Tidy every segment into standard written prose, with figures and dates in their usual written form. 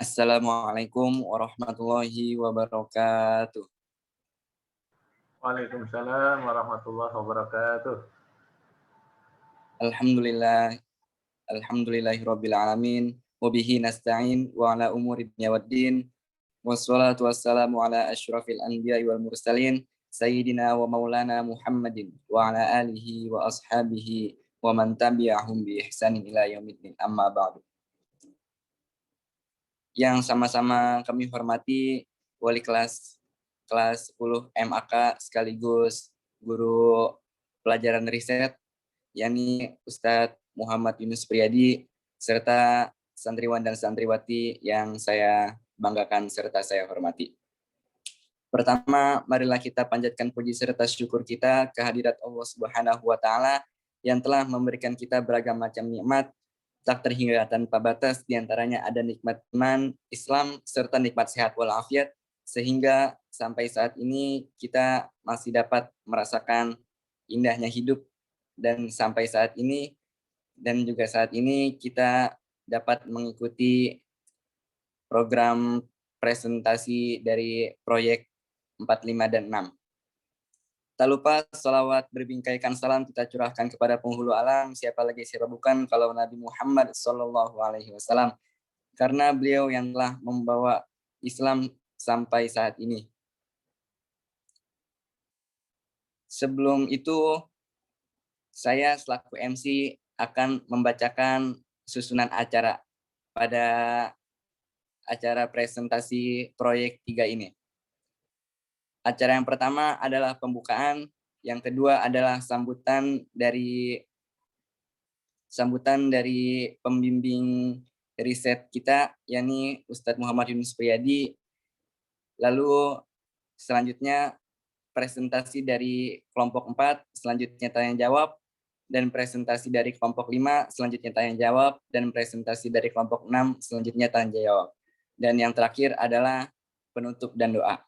Assalamualaikum warahmatullahi wabarakatuh. Waalaikumsalam warahmatullahi wabarakatuh. Alhamdulillah, alhamdulillahirabbil alamin, wa bihi nasta'in wa ala umuri dunya waddin. Wassalatu wassalamu ala asyrafil anbiya'i wal mursalin, sayyidina wa maulana Muhammadin wa ala alihi wa ashabihi wa man tabi'ahum bi ihsanin ila yaumiddin. Amma ba'du. Yang sama-sama kami hormati wali kelas 10 MAK sekaligus guru pelajaran riset, yakni Ustadz Muhammad Yunus Priyadi, serta santriwan dan santriwati yang saya banggakan serta saya hormati. Pertama, marilah kita panjatkan puji serta syukur kita kehadirat Allah Subhanahu wa Ta'ala yang telah memberikan kita beragam macam nikmat tak terhingga tanpa batas, diantaranya ada nikmat iman, Islam, serta nikmat sehat walafiat, sehingga sampai saat ini kita masih dapat merasakan indahnya hidup, dan sampai saat ini dan juga saat ini kita dapat mengikuti program presentasi dari proyek 45 dan 6. Tak lupa salawat berbingkaikan salam kita curahkan kepada penghulu alam, siapa lagi siapa bukan kalau Nabi Muhammad SAW, karena beliau yang telah membawa Islam sampai saat ini. Sebelum itu, saya selaku MC akan membacakan susunan acara pada acara presentasi proyek 3 ini. Acara yang pertama adalah pembukaan, yang kedua adalah sambutan dari pembimbing riset kita, yakni Ustadz Muhammad Yunus Priyadi. Lalu selanjutnya presentasi dari kelompok 4, selanjutnya tanya jawab, dan presentasi dari kelompok 5, selanjutnya tanya jawab, dan presentasi dari kelompok 6, selanjutnya tanya jawab. Dan yang terakhir adalah penutup dan doa.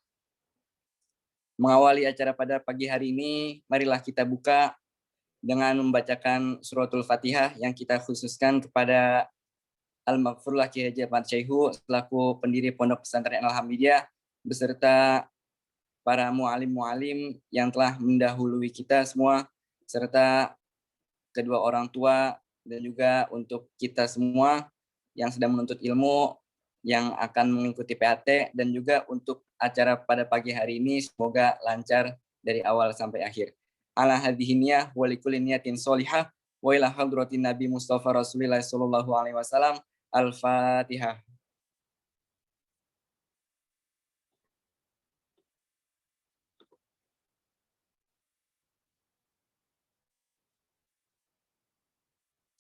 Mengawali acara pada pagi hari ini, marilah kita buka dengan membacakan suratul Fatihah yang kita khususkan kepada Al-Maghfurlah Kiai Haji Ahmad Syaihu selaku pendiri Pondok Pesantren Al-Hamidiyah beserta para mu'alim-mu'alim yang telah mendahului kita semua, serta kedua orang tua, dan juga untuk kita semua yang sedang menuntut ilmu, yang akan mengikuti PAT, dan juga untuk acara pada pagi hari ini semoga lancar dari awal sampai akhir. Ala hadhihi niyah wa likulli niyatin sholihah wa ila hadratin Nabi Mustafa Rasulillah sallallahu alaihi wasallam. Al-Fatihah.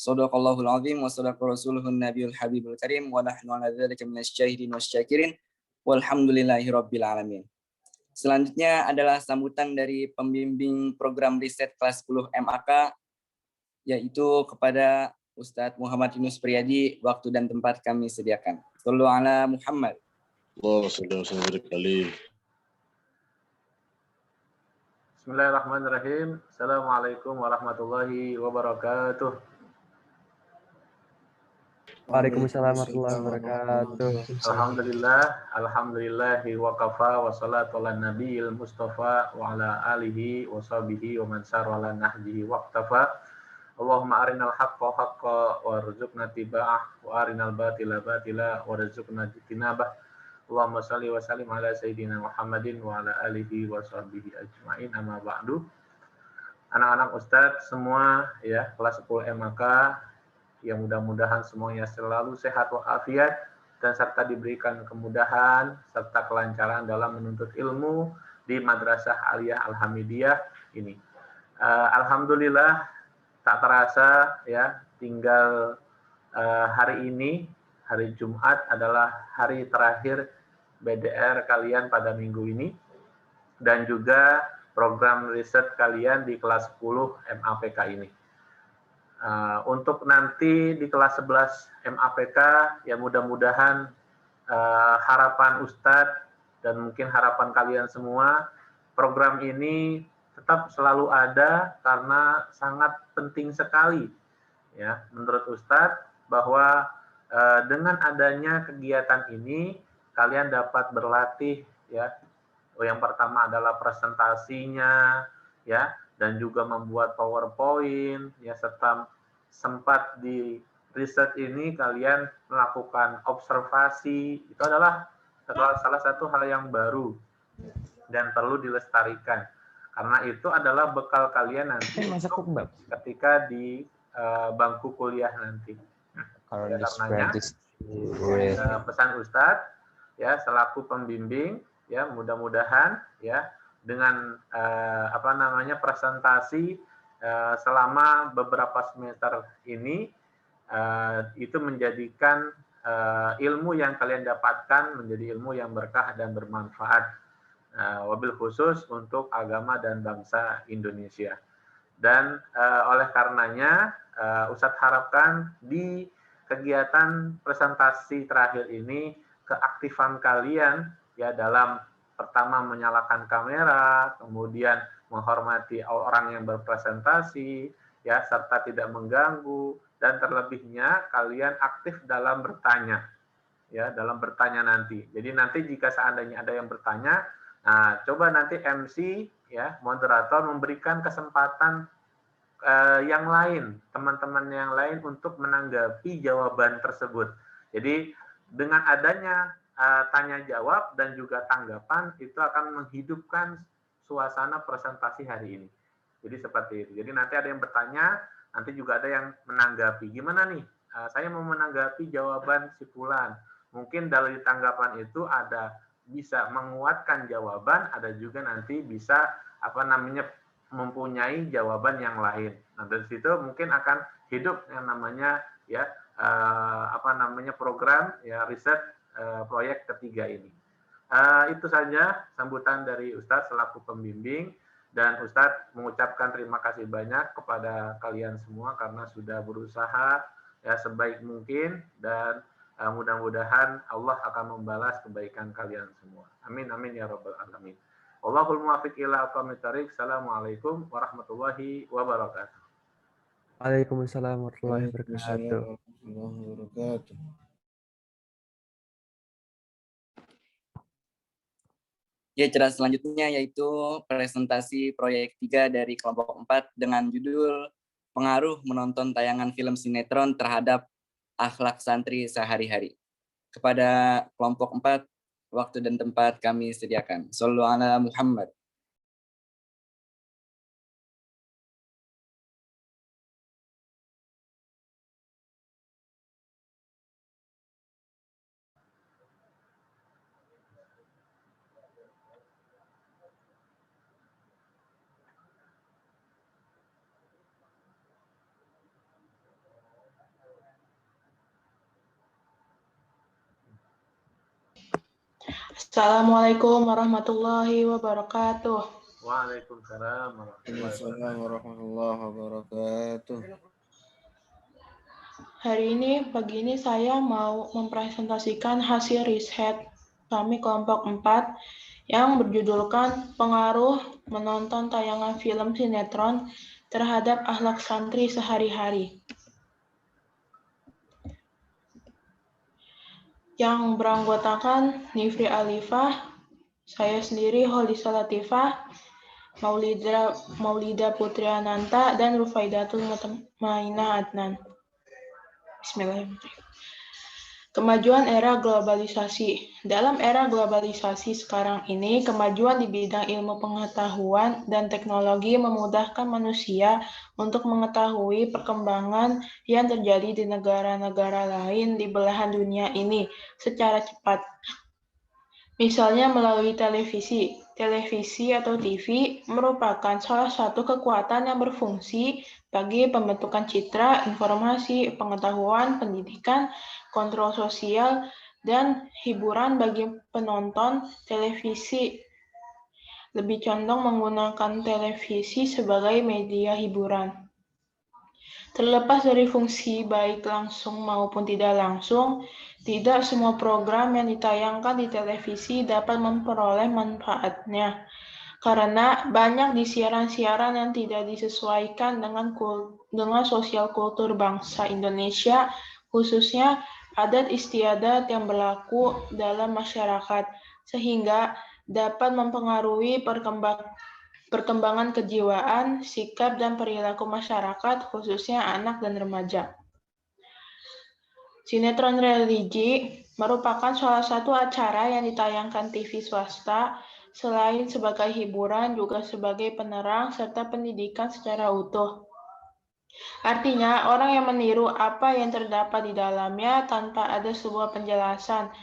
Shadaqallahul azim wa sadaqa rasuluhun nabiyul habibul karim wa nahnu ala dzalika minasyahidin wasyakirin walhamdulillahi rabbil alamin. Selanjutnya adalah sambutan dari pembimbing program riset kelas 10 MAK, yaitu kepada Ustadz Muhammad Yunus Priyadi. Waktu dan tempat kami sediakan. Shallu ala Muhammad. Bismillahirrahmanirrahim. Assalamualaikum warahmatullahi wabarakatuh. Waalaikumsalam warahmatullahi wabarakatuh. Alhamdulillahi wa kafa wa salatu ala nabiyil mustafa wa ala alihi wa sahbihi wa man sara ala nahjihi waqtafa. Allahumma arinal haqqa haqqa warzuqna tiba'ah wa arinal batila batila warzuqna jitinabah. Allahumma salli wa sallim ala sayyidina Muhammadin wa ala alihi wa sahbihi ajma'in, amma ba'du. Anak-anak Ustadz semua ya, kelas 10 MAK, yang mudah-mudahan semuanya selalu sehat walafiat dan serta diberikan kemudahan serta kelancaran dalam menuntut ilmu di Madrasah Aliyah Al-Hamidiyah ini. Alhamdulillah tak terasa ya, tinggal hari ini, hari Jumat adalah hari terakhir BDR kalian pada minggu ini, dan juga program riset kalian di kelas 10 MAPK ini. Untuk nanti di kelas 11 MAPK, ya mudah-mudahan harapan Ustadz dan mungkin harapan kalian semua, program ini tetap selalu ada karena sangat penting sekali ya menurut Ustadz bahwa Dengan adanya kegiatan ini, kalian dapat berlatih ya. Yang pertama adalah presentasinya ya, dan juga membuat PowerPoint ya, serta sempat di riset ini kalian melakukan observasi. Itu adalah salah satu hal yang baru dan perlu dilestarikan, karena itu adalah bekal kalian nanti ketika di bangku kuliah nanti. Ya, karenanya pesan Ustadz ya selaku pembimbing ya, mudah-mudahan ya dengan presentasi selama beberapa semester ini itu menjadikan ilmu yang kalian dapatkan menjadi ilmu yang berkah dan bermanfaat, wabil khusus untuk agama dan bangsa Indonesia. Dan oleh karenanya Ustadz harapkan di kegiatan presentasi terakhir ini keaktifan kalian ya dalam pertama menyalakan kamera, kemudian menghormati orang yang berpresentasi ya, serta tidak mengganggu, dan terlebihnya kalian aktif dalam bertanya ya, dalam bertanya nanti. Jadi nanti jika seandainya ada yang bertanya, nah coba nanti MC ya, moderator memberikan kesempatan yang lain, teman-teman yang lain untuk menanggapi jawaban tersebut. Jadi dengan adanya tanya jawab dan juga tanggapan itu akan menghidupkan suasana presentasi hari ini. Jadi seperti itu. Jadi nanti ada yang bertanya, nanti juga ada yang menanggapi. Gimana nih? Saya mau menanggapi jawaban si fulan. Mungkin dari tanggapan itu ada bisa menguatkan jawaban, ada juga nanti bisa mempunyai jawaban yang lain. Nah, dari situ mungkin akan hidup yang namanya ya program ya riset proyek ketiga ini. Itu saja sambutan dari Ustadz selaku pembimbing, dan Ustadz mengucapkan terima kasih banyak kepada kalian semua karena sudah berusaha ya sebaik mungkin, dan mudah-mudahan Allah akan membalas kebaikan kalian semua. Amin amin ya rabbal alamin. Wallahul muwaffiq ila aqwamit thoriq. Assalamualaikum warahmatullahi wabarakatuh. Waalaikumsalam warahmatullahi wabarakatuh. Ya, cara selanjutnya yaitu presentasi proyek 3 dari kelompok 4 dengan judul Pengaruh Menonton Tayangan Film Sinetron Terhadap Akhlak Santri Sehari-hari. Kepada kelompok 4, waktu dan tempat kami sediakan. Shallu ala Muhammad. Assalamualaikum warahmatullahi wabarakatuh. Waalaikumsalam warahmatullahi wabarakatuh. Pagi ini saya mau mempresentasikan hasil riset kami kelompok 4 yang berjudulkan Pengaruh Menonton Tayangan Film Sinetron Terhadap Akhlak Santri Sehari-hari. Yang beranggotakan Nifri Alifah, saya sendiri Holisa Latifah, Maulida Putri Ananta, dan Rufaidatul Mutmainah Adnan. Bismillahirrahmanirrahim. Kemajuan era globalisasi. Dalam era globalisasi sekarang ini, kemajuan di bidang ilmu pengetahuan dan teknologi memudahkan manusia untuk mengetahui perkembangan yang terjadi di negara-negara lain di belahan dunia ini secara cepat. Misalnya melalui televisi. Televisi atau TV merupakan salah satu kekuatan yang berfungsi bagi pembentukan citra, informasi, pengetahuan, pendidikan, kontrol sosial, dan hiburan bagi penonton televisi. Lebih condong menggunakan televisi sebagai media hiburan. Terlepas dari fungsi baik langsung maupun tidak langsung, tidak semua program yang ditayangkan di televisi dapat memperoleh manfaatnya. Karena banyak di siaran-siaran yang tidak disesuaikan dengan sosial kultur bangsa Indonesia, khususnya adat istiadat yang berlaku dalam masyarakat, sehingga dapat mempengaruhi perkembangan kejiwaan, sikap, dan perilaku masyarakat, khususnya anak dan remaja. Sinetron religi merupakan salah satu acara yang ditayangkan TV swasta, selain sebagai hiburan, juga sebagai penerang serta pendidikan secara utuh. Artinya, orang yang meniru apa yang terdapat di dalamnya tanpa ada sebuah penjelasan.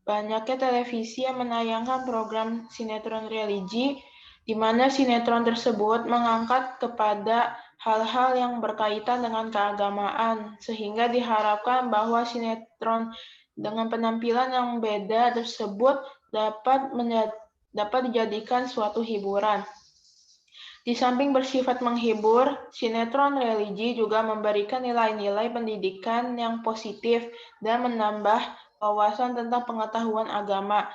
Banyaknya televisi yang menayangkan program sinetron religi, di mana sinetron tersebut mengangkat kepada hal-hal yang berkaitan dengan keagamaan, sehingga diharapkan bahwa sinetron dengan penampilan yang beda tersebut dapat dijadikan suatu hiburan. Di samping bersifat menghibur, sinetron religi juga memberikan nilai-nilai pendidikan yang positif dan menambah wawasan tentang pengetahuan agama,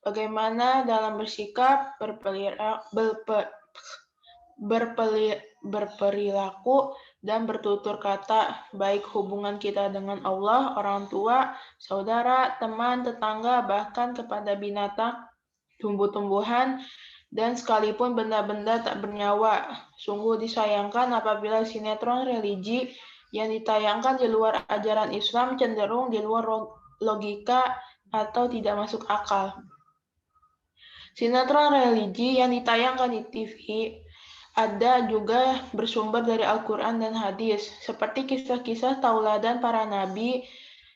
bagaimana dalam bersikap, berperilaku, dan bertutur kata, baik hubungan kita dengan Allah, orang tua, saudara, teman, tetangga, bahkan kepada binatang, tumbuh-tumbuhan, dan sekalipun benda-benda tak bernyawa. Sungguh disayangkan apabila sinetron religi yang ditayangkan di luar ajaran Islam cenderung di luar logika atau tidak masuk akal. Sinetron religi yang ditayangkan di TV ada juga bersumber dari Al-Quran dan hadis, seperti kisah-kisah tauladan para nabi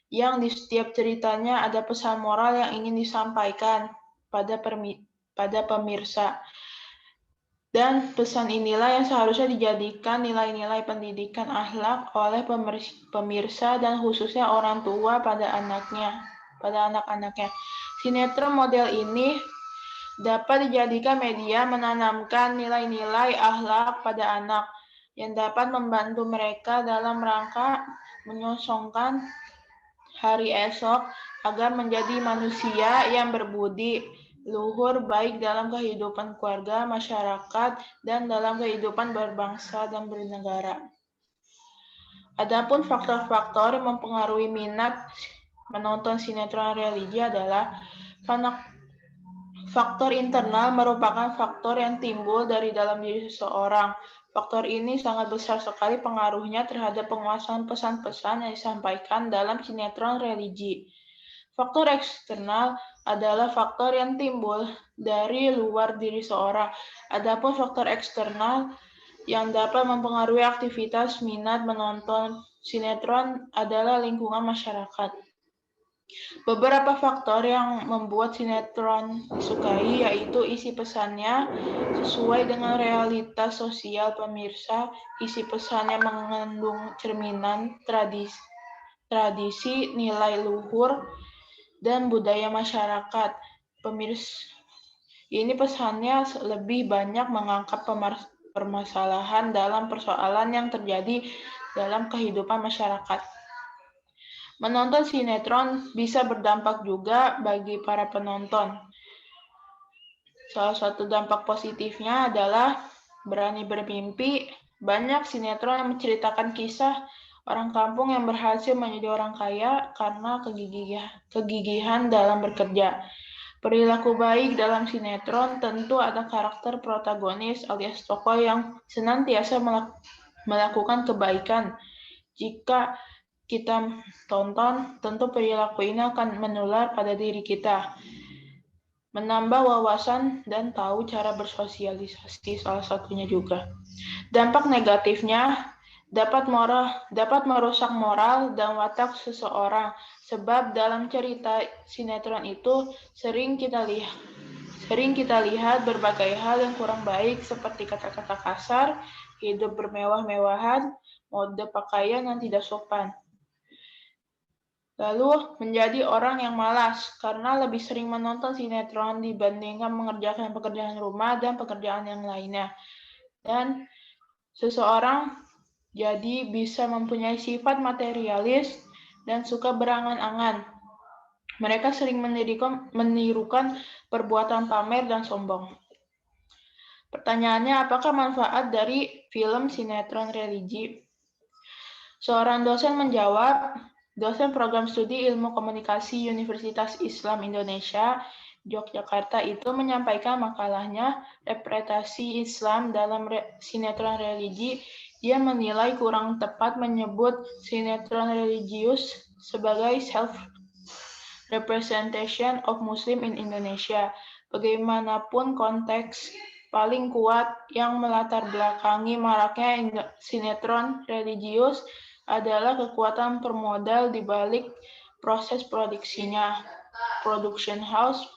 yang di setiap ceritanya ada pesan moral yang ingin disampaikan pada pemirsa. Dan pesan inilah yang seharusnya dijadikan nilai-nilai pendidikan akhlak oleh pemirsa dan khususnya orang tua pada anak-anaknya. Sinetron model ini dapat dijadikan media menanamkan nilai-nilai akhlak pada anak yang dapat membantu mereka dalam rangka menyongsongkan hari esok agar menjadi manusia yang berbudi luhur baik dalam kehidupan keluarga, masyarakat, dan dalam kehidupan berbangsa dan bernegara. Adapun faktor-faktor yang mempengaruhi minat menonton sinetron religi adalah faktor internal merupakan faktor yang timbul dari dalam diri seseorang. Faktor ini sangat besar sekali pengaruhnya terhadap penguasaan pesan-pesan yang disampaikan dalam sinetron religi. Faktor eksternal adalah faktor yang timbul dari luar diri seorang. Adapun faktor eksternal yang dapat mempengaruhi aktivitas minat menonton sinetron adalah lingkungan masyarakat. Beberapa faktor yang membuat sinetron disukai yaitu isi pesannya sesuai dengan realitas sosial pemirsa, isi pesannya mengandung cerminan tradisi, nilai luhur, dan budaya masyarakat. Pemirsa, ini pesannya lebih banyak mengangkat permasalahan dalam persoalan yang terjadi dalam kehidupan masyarakat. Menonton sinetron bisa berdampak juga bagi para penonton. Salah satu dampak positifnya adalah berani bermimpi. Banyak sinetron yang menceritakan kisah orang kampung yang berhasil menjadi orang kaya karena kegigihan dalam bekerja. Perilaku baik dalam sinetron tentu ada karakter protagonis alias tokoh yang senantiasa melakukan kebaikan. Jika kita tonton, tentu perilaku ini akan menular pada diri kita. Menambah wawasan dan tahu cara bersosialisasi salah satunya juga. Dampak negatifnya dapat merusak moral dan watak seseorang, sebab dalam cerita sinetron itu sering kita lihat berbagai hal yang kurang baik seperti kata-kata kasar, hidup bermewah-mewahan, mode pakaian yang tidak sopan. Lalu menjadi orang yang malas karena lebih sering menonton sinetron dibandingkan mengerjakan pekerjaan rumah dan pekerjaan yang lainnya. Dan seseorang jadi bisa mempunyai sifat materialis dan suka berangan-angan. Mereka sering menirukan perbuatan pamer dan sombong. Pertanyaannya, apakah manfaat dari film sinetron religi? Seorang dosen menjawab, dosen program studi Ilmu Komunikasi Universitas Islam Indonesia, Yogyakarta itu menyampaikan makalahnya Representasi Islam dalam Sinetron Religi. Dia menilai kurang tepat menyebut sinetron religius sebagai self-representation of Muslim in Indonesia. Bagaimanapun konteks paling kuat yang melatar belakangi maraknya sinetron religius adalah kekuatan permodal di balik proses produksinya, production house,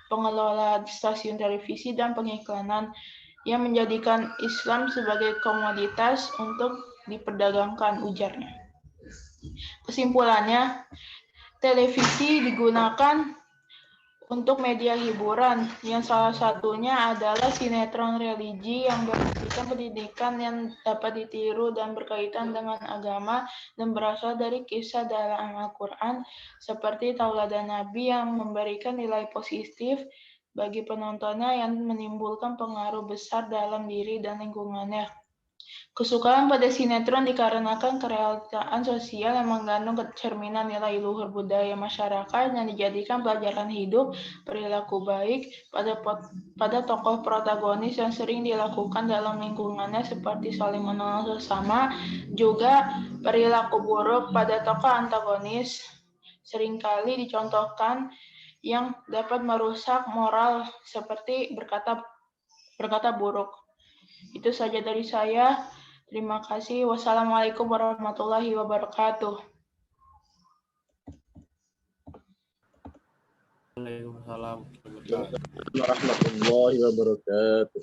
pengelola stasiun televisi, dan pengiklanan yang menjadikan Islam sebagai komoditas untuk diperdagangkan, ujarnya. Kesimpulannya, televisi digunakan untuk media hiburan, yang salah satunya adalah sinetron religi yang berisikan pendidikan yang dapat ditiru dan berkaitan dengan agama dan berasal dari kisah dalam Al-Quran, seperti tauladan Nabi yang memberikan nilai positif bagi penontonnya yang menimbulkan pengaruh besar dalam diri dan lingkungannya. Kesukaan pada sinetron dikarenakan kerealitaan sosial yang mengandung cerminan nilai luhur budaya masyarakat yang dijadikan pelajaran hidup, perilaku baik pada tokoh protagonis yang sering dilakukan dalam lingkungannya seperti saling menolong sesama, juga perilaku buruk pada tokoh antagonis seringkali dicontohkan yang dapat merusak moral seperti berkata buruk. Itu saja dari saya. Terima kasih. Wassalamualaikum warahmatullahi wabarakatuh. Waalaikumsalam. Warahmatullahi wabarakatuh.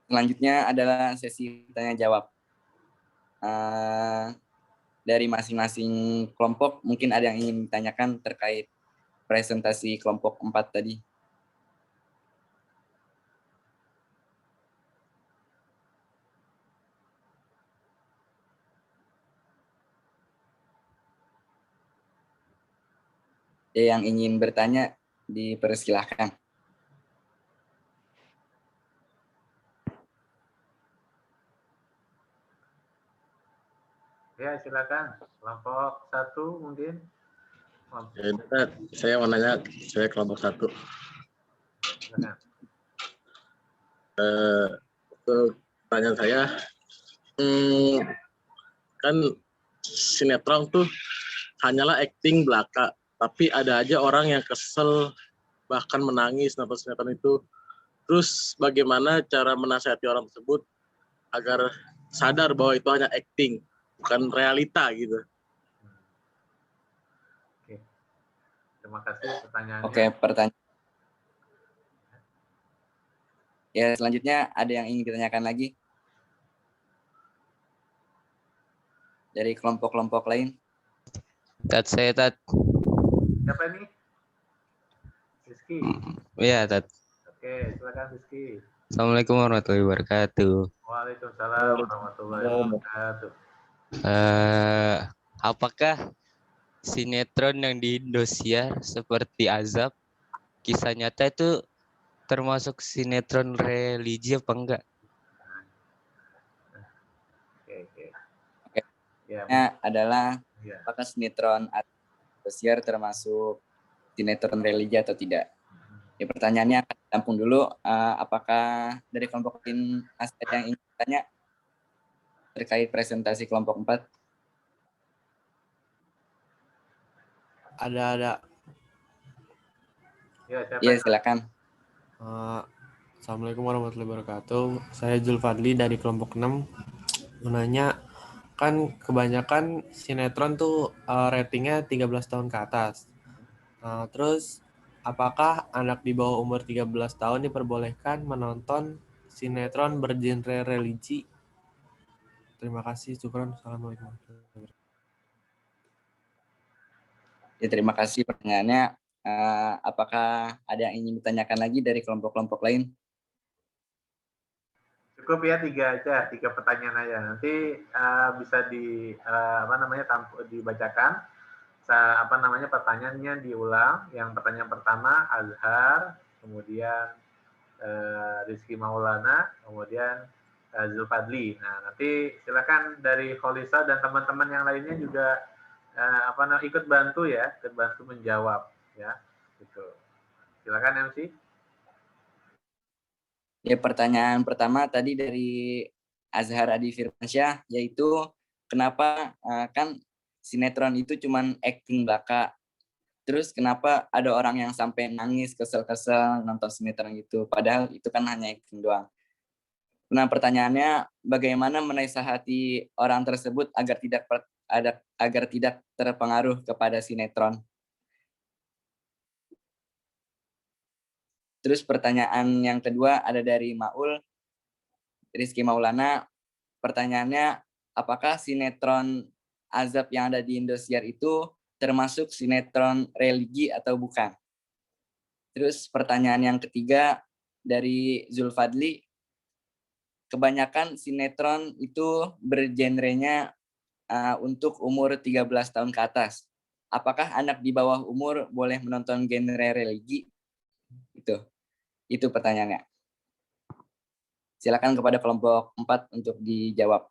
Selanjutnya adalah sesi tanya jawab. Dari masing-masing kelompok mungkin ada yang ingin ditanyakan terkait presentasi kelompok 4 tadi. Yang ingin bertanya dipersilahkan. Ya, silakan. Kelompok 1 mungkin. Ya, Ustaz, saya mau nanya, saya kelompok 1. Silakan. Untuk pertanyaan saya, kan sinetron tuh hanyalah acting belaka, tapi ada aja orang yang kesel, bahkan menangis nonton sinetron itu. Terus bagaimana cara menasihati orang tersebut agar sadar bahwa itu hanya acting, bukan realita gitu. Oke. Terima kasih pertanyaannya. Oke, pertanyaan. Ya, selanjutnya ada yang ingin ditanyakan lagi? Dari kelompok-kelompok lain? Saya Tat. Siapa ini? Rizky. Iya, Tat. Oke, silakan Rizky. Assalamualaikum warahmatullahi wabarakatuh. Waalaikumsalam warahmatullahi wabarakatuh. Apakah sinetron yang di Indosiar seperti Azab, kisah nyata itu termasuk sinetron religi apa enggak? Oke. Oke. Ya, adalah ya. apakah sinetron Indosiar termasuk sinetron religi atau tidak? Ya, pertanyaannya akan ditampung dulu. Apakah dari kelompok lain ada yang ingin bertanya terkait presentasi kelompok 4? Ada. Ya, siapa? Ya, silakan. Assalamualaikum warahmatullahi wabarakatuh. Saya Julfadli dari kelompok 6. Menanya, kan kebanyakan sinetron tuh ratingnya 13 tahun ke atas. Terus, apakah anak di bawah umur 13 tahun diperbolehkan menonton sinetron bergenre religi? Terima kasih. Syukran. Assalamualaikum warahmatullahi wabarakatuh. Ya, terima kasih pertanyaannya. Apakah ada yang ingin ditanyakan lagi dari kelompok-kelompok lain? Cukup ya 3 aja, 3 pertanyaan aja. Nanti bisa dibacakan. Pertanyaannya diulang. Yang pertanyaan pertama Azhar, kemudian Rizky Maulana, kemudian Zulfadli. Nah, nanti silakan dari Kholisa dan teman-teman yang lainnya juga ikut bantu ya, ikut bantu menjawab ya. Gitu. Silakan MC. Ya, pertanyaan pertama tadi dari Azhar Adi Firmansyah, yaitu kenapa kan sinetron itu cuman acting belaka. Terus kenapa ada orang yang sampai nangis kesel-kesel nonton sinetron itu, padahal itu kan hanya acting doang. Nah, pertanyaannya bagaimana menasihati orang tersebut agar tidak terpengaruh kepada sinetron. Terus pertanyaan yang kedua ada dari Maul Rizky Maulana. Pertanyaannya, apakah sinetron Azab yang ada di Indosiar itu termasuk sinetron religi atau bukan? Terus pertanyaan yang ketiga dari Zulfadli, kebanyakan sinetron itu bergenrenya untuk umur 13 tahun ke atas. Apakah anak di bawah umur boleh menonton genre religi? Itu pertanyaannya. Silakan kepada kelompok 4 untuk dijawab.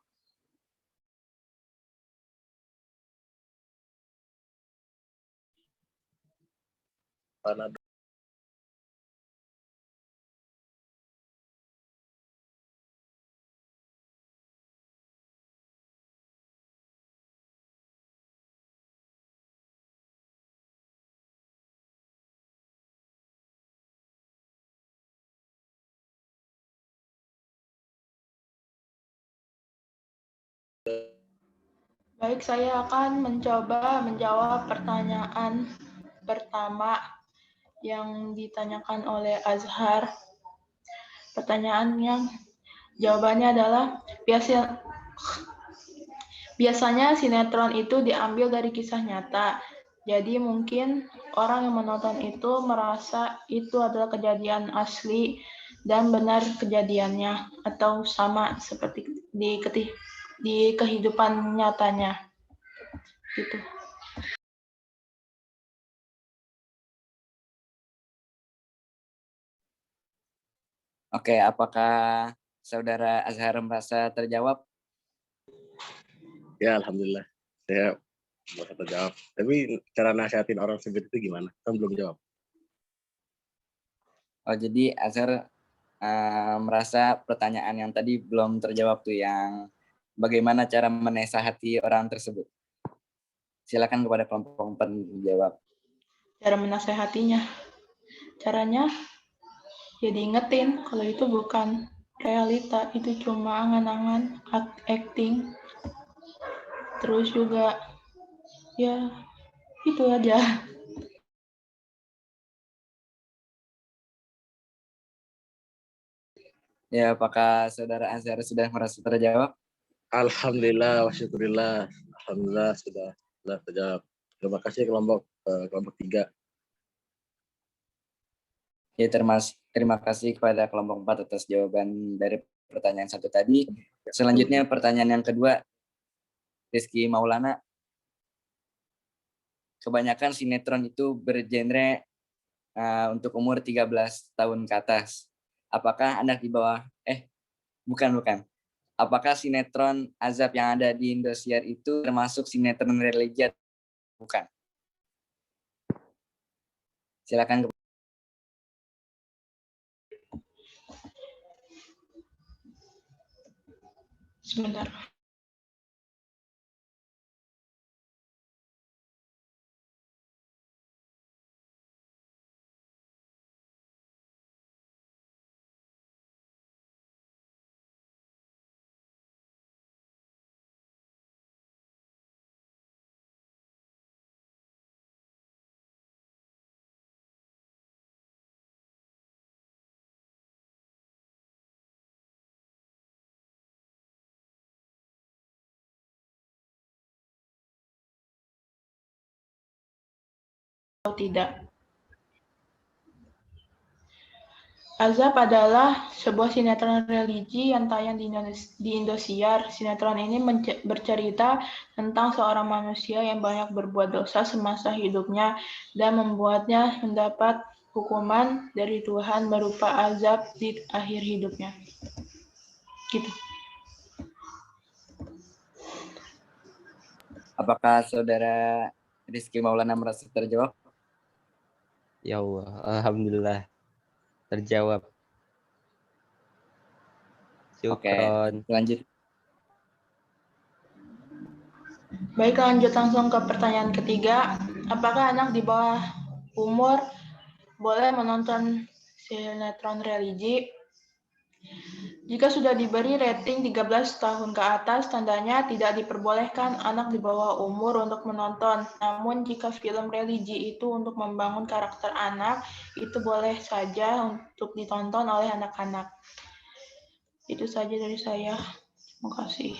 Baik, saya akan mencoba menjawab pertanyaan pertama yang ditanyakan oleh Azhar. Pertanyaan yang jawabannya adalah biasanya sinetron itu diambil dari kisah nyata. Jadi mungkin orang yang menonton itu merasa itu adalah kejadian asli dan benar kejadiannya, atau sama seperti di kehidupan nyatanya. Gitu. Oke, apakah Saudara Azhar merasa terjawab? Ya, alhamdulillah. Saya merasa terjawab. Tapi cara nasihatin orang seperti itu gimana? Kan belum jawab. Oh, jadi Azhar merasa pertanyaan yang tadi belum terjawab tuh, yang bagaimana cara menasihati orang tersebut. Silakan kepada kelompok 4 menjawab. Cara menasehatinya, caranya ya diingetin kalau itu bukan realita, itu cuma angan-angan, acting. Terus juga ya itu aja. Ya, apakah Saudara Azhar sudah merasa terjawab? Alhamdulillah, wa syukurillah. Alhamdulillah sudah terjawab. Terima kasih kelompok 3. Ya, terima kasih kepada kelompok 4 atas jawaban dari pertanyaan 1 tadi. Selanjutnya pertanyaan yang kedua, Rizky Maulana. Kebanyakan sinetron itu bergenre untuk umur 13 tahun ke atas. Apakah anak di bawah bukan. Apakah sinetron Azab yang ada di Indosiar itu termasuk sinetron religi? Bukan. Silakan. Sebentar. Atau tidak. Azab adalah sebuah sinetron religi yang tayang di Indosiar. Sinetron ini bercerita tentang seorang manusia yang banyak berbuat dosa semasa hidupnya dan membuatnya mendapat hukuman dari Tuhan berupa azab di akhir hidupnya. Gitu. Apakah Saudara Rizky Maulana merasa terjawab? Ya Allah, alhamdulillah terjawab. Oke, Syukron. lanjut. Baik, lanjut langsung ke pertanyaan ketiga. Apakah anak di bawah umur boleh menonton sinetron religi? Jika sudah diberi rating 13 tahun ke atas, tandanya tidak diperbolehkan anak di bawah umur untuk menonton. Namun jika film religi itu untuk membangun karakter anak, itu boleh saja untuk ditonton oleh anak-anak. Itu saja dari saya. Terima kasih.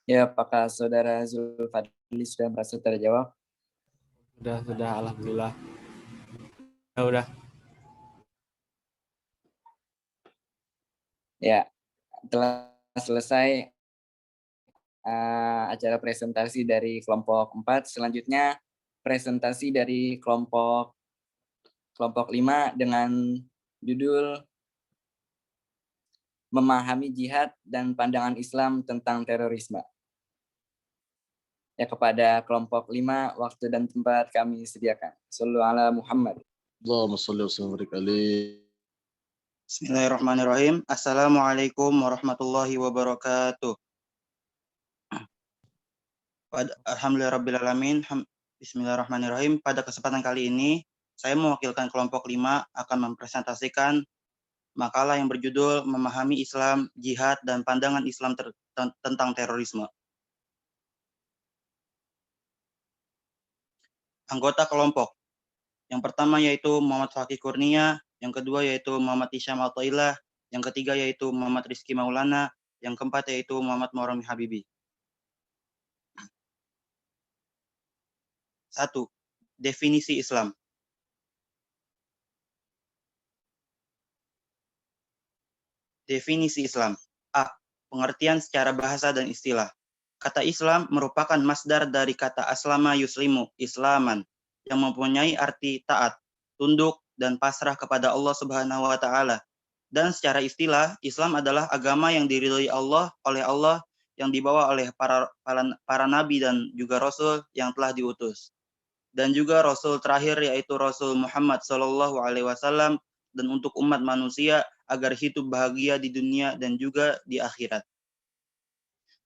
Ya, apakah Saudara Zulfadli sudah merasa terjawab? Sudah, alhamdulillah. Ya udah. Ya, telah selesai acara presentasi dari kelompok 4. Selanjutnya presentasi dari kelompok 5 dengan judul Memahami Jihad dan Pandangan Islam tentang Terorisme. Ya, kepada kelompok 5, waktu dan tempat kami sediakan. Shallu ala Muhammad. Allahumma sholli wa sallim wa barik alaihi. Bismillahirrahmanirrahim. Assalamualaikum warahmatullahi wabarakatuh. Alhamdulillahirrabbilalamin. Bismillahirrahmanirrahim. Pada kesempatan kali ini, saya mewakilkan kelompok 5 akan mempresentasikan makalah yang berjudul Memahami Islam, Jihad, dan Pandangan Islam tentang Terorisme. Anggota kelompok. Yang pertama yaitu Muhammad Fakih Kurnia, yang kedua yaitu Muhammad Isyam Al-Tailah, yang ketiga yaitu Muhammad Rizky Maulana, yang keempat yaitu Muhammad Muharrami Habibi. 1. Definisi Islam. Definisi Islam. A. Pengertian secara bahasa dan istilah. Kata Islam merupakan masdar dari kata aslama yuslimu, islaman, yang mempunyai arti taat, tunduk, dan pasrah kepada Allah Subhanahu wa Ta'ala. Dan secara istilah, Islam adalah agama yang diridhoi Allah oleh Allah, yang dibawa oleh para nabi dan juga rasul yang telah diutus. Dan juga rasul terakhir yaitu Rasul Muhammad SAW, dan untuk umat manusia agar hidup bahagia di dunia dan juga di akhirat.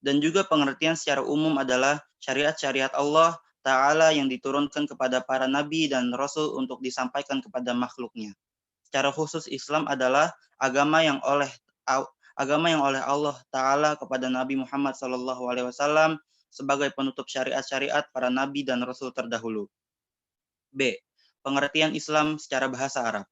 Dan juga pengertian secara umum adalah syariat-syariat Allah Ta'ala yang diturunkan kepada para nabi dan rasul untuk disampaikan kepada makhluknya. Secara khusus Islam adalah agama yang oleh Allah Ta'ala kepada Nabi Muhammad SAW sebagai penutup syariat-syariat para nabi dan rasul terdahulu. B. Pengertian Islam secara bahasa Arab.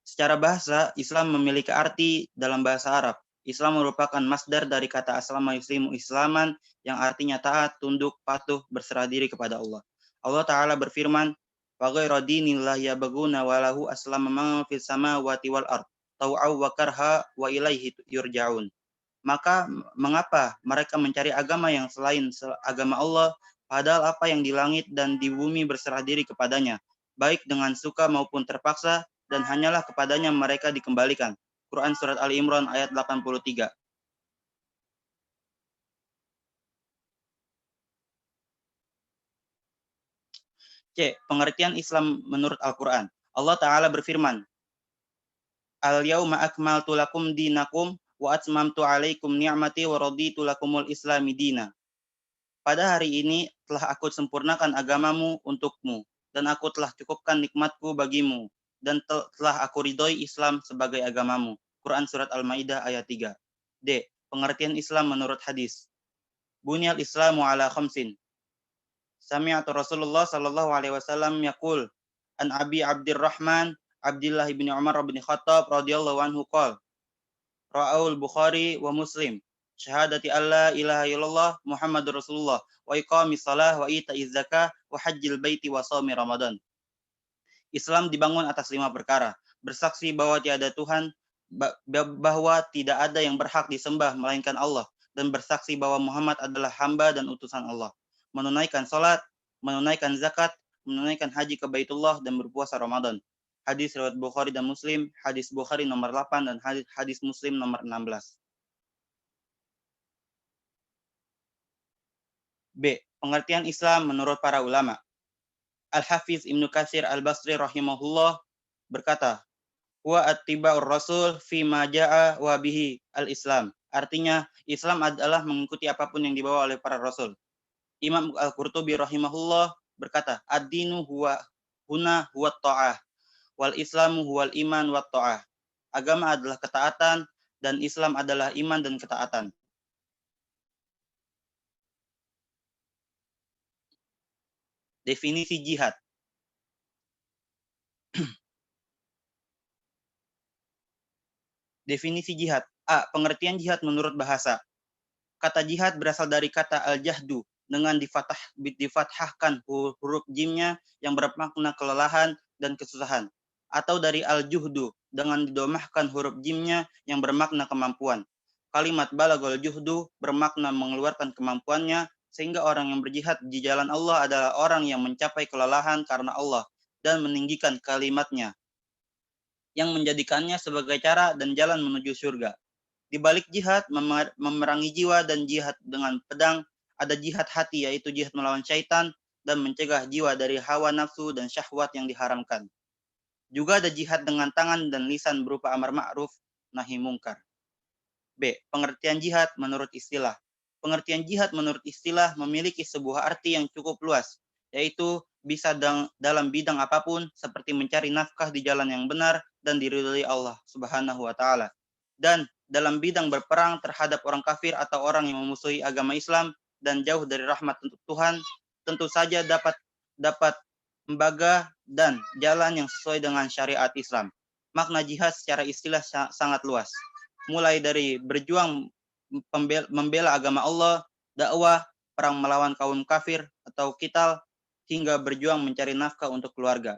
Secara bahasa, Islam memiliki arti dalam bahasa Arab. Islam merupakan masdar dari kata aslama yuslimu islaman yang artinya taat, tunduk, patuh, berserah diri kepada Allah. Allah Ta'ala berfirman, wa ghayra dinillahi yabghuna wa lahu aslama man fis samawati wal ard tau'aw wa karha wa ilaihi yurja'un. Maka mengapa mereka mencari agama yang selain agama Allah, padahal apa yang di langit dan di bumi berserah diri kepadanya, baik dengan suka maupun terpaksa, dan hanyalah kepadanya mereka dikembalikan. Quran Surat Ali Imran ayat 83. C. Pengertian Islam menurut Al-Quran. Allah Ta'ala berfirman, Al-yawma akmaltu lakum dinakum wa atmamtu alaikum ni'mati wa raditu lakumul islami dina. Pada hari ini telah aku sempurnakan agamamu untukmu, dan aku telah cukupkan nikmatku bagimu, dan telah aku ridhoi Islam sebagai agamamu. Quran Surat Al-Ma'idah ayat 3. D. Pengertian Islam menurut hadis. Bunyal Islamu ala khamsin. Sami'atu Rasulullah sallallahu alaihi wasallam yaqul an Abi Abdurrahman Abdullah bin Umar bin Khattab radhiyallahu anhu qala Ra'aul Bukhari wa Muslim syahadati alla ilaha illallah Muhammadur Rasulullah wa iqamis shalah wa ita'iz zakah wa hajjil baiti wa shaumi Ramadan. Islam dibangun atas 5 perkara. Bersaksi bahwa tiada Tuhan, bahwa tidak ada yang berhak disembah melainkan Allah, dan bersaksi bahwa Muhammad adalah hamba dan utusan Allah. Menunaikan salat, menunaikan zakat, menunaikan haji ke Baitullah, dan berpuasa Ramadan. Hadis riwayat Bukhari dan Muslim, hadis Bukhari nomor 8 dan hadis Muslim nomor 16. B. Pengertian Islam menurut para ulama. Al-Hafiz Ibnu Katsir Al-Basri rahimahullah berkata, wa attiba'ur rasul fi ma ja'a wa bihi al-Islam. Artinya, Islam adalah mengikuti apapun yang dibawa oleh para rasul. Imam Al-Qurtubi rahimahullah berkata, ad-dinu huwa huna huwa ta'ah wal islamu huwal iman wat ta'ah. Agama adalah ketaatan dan Islam adalah iman dan ketaatan. Definisi jihad. Definisi jihad. A. Pengertian jihad menurut bahasa. Kata jihad berasal dari kata al-jahdu dengan difathahkan huruf jimnya yang bermakna kelelahan dan kesusahan. Atau dari al-juhdu dengan didomahkan huruf jimnya yang bermakna kemampuan. Kalimat balagul juhdu bermakna mengeluarkan kemampuannya, sehingga orang yang berjihad di jalan Allah adalah orang yang mencapai kelelahan karena Allah dan meninggikan kalimatnya, yang menjadikannya sebagai cara dan jalan menuju surga. Di balik jihad memerangi jiwa dan jihad dengan pedang, ada jihad hati, yaitu jihad melawan syaitan dan mencegah jiwa dari hawa nafsu dan syahwat yang diharamkan. Juga ada jihad dengan tangan dan lisan berupa amar ma'ruf nahi mungkar. B. Pengertian jihad menurut istilah. Pengertian jihad menurut istilah memiliki sebuah arti yang cukup luas, yaitu bisa dalam bidang apapun seperti mencari nafkah di jalan yang benar dan diridhoi Allah Subhanahu wa taala. Dan dalam bidang berperang terhadap orang kafir atau orang yang memusuhi agama Islam dan jauh dari rahmat Tuhan, tentu saja dapat lembaga dan jalan yang sesuai dengan syariat Islam. Makna jihad secara istilah sangat luas. Mulai dari berjuang membela agama Allah, dakwah, perang melawan kaum kafir atau qital, hingga berjuang mencari nafkah untuk keluarga.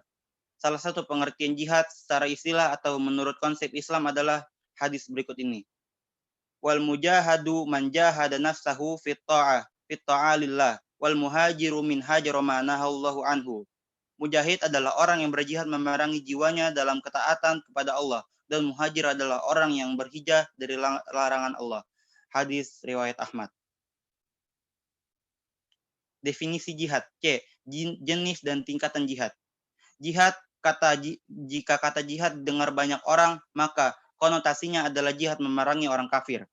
Salah satu pengertian jihad secara istilah atau menurut konsep Islam adalah hadis berikut ini. Wal mujahadu man jahada nafsahu fit ta'ah lillah wal muhajiru min hajara ma nahallahu anhu. Mujahid adalah orang yang berjihad memerangi jiwanya dalam ketaatan kepada Allah, dan muhajir adalah orang yang berhijrah dari larangan Allah. Hadis riwayat Ahmad. Definisi jihad. C. Jenis dan tingkatan jihad. Jihad, jika kata jihad dengar banyak orang, maka konotasinya adalah jihad memerangi orang kafir.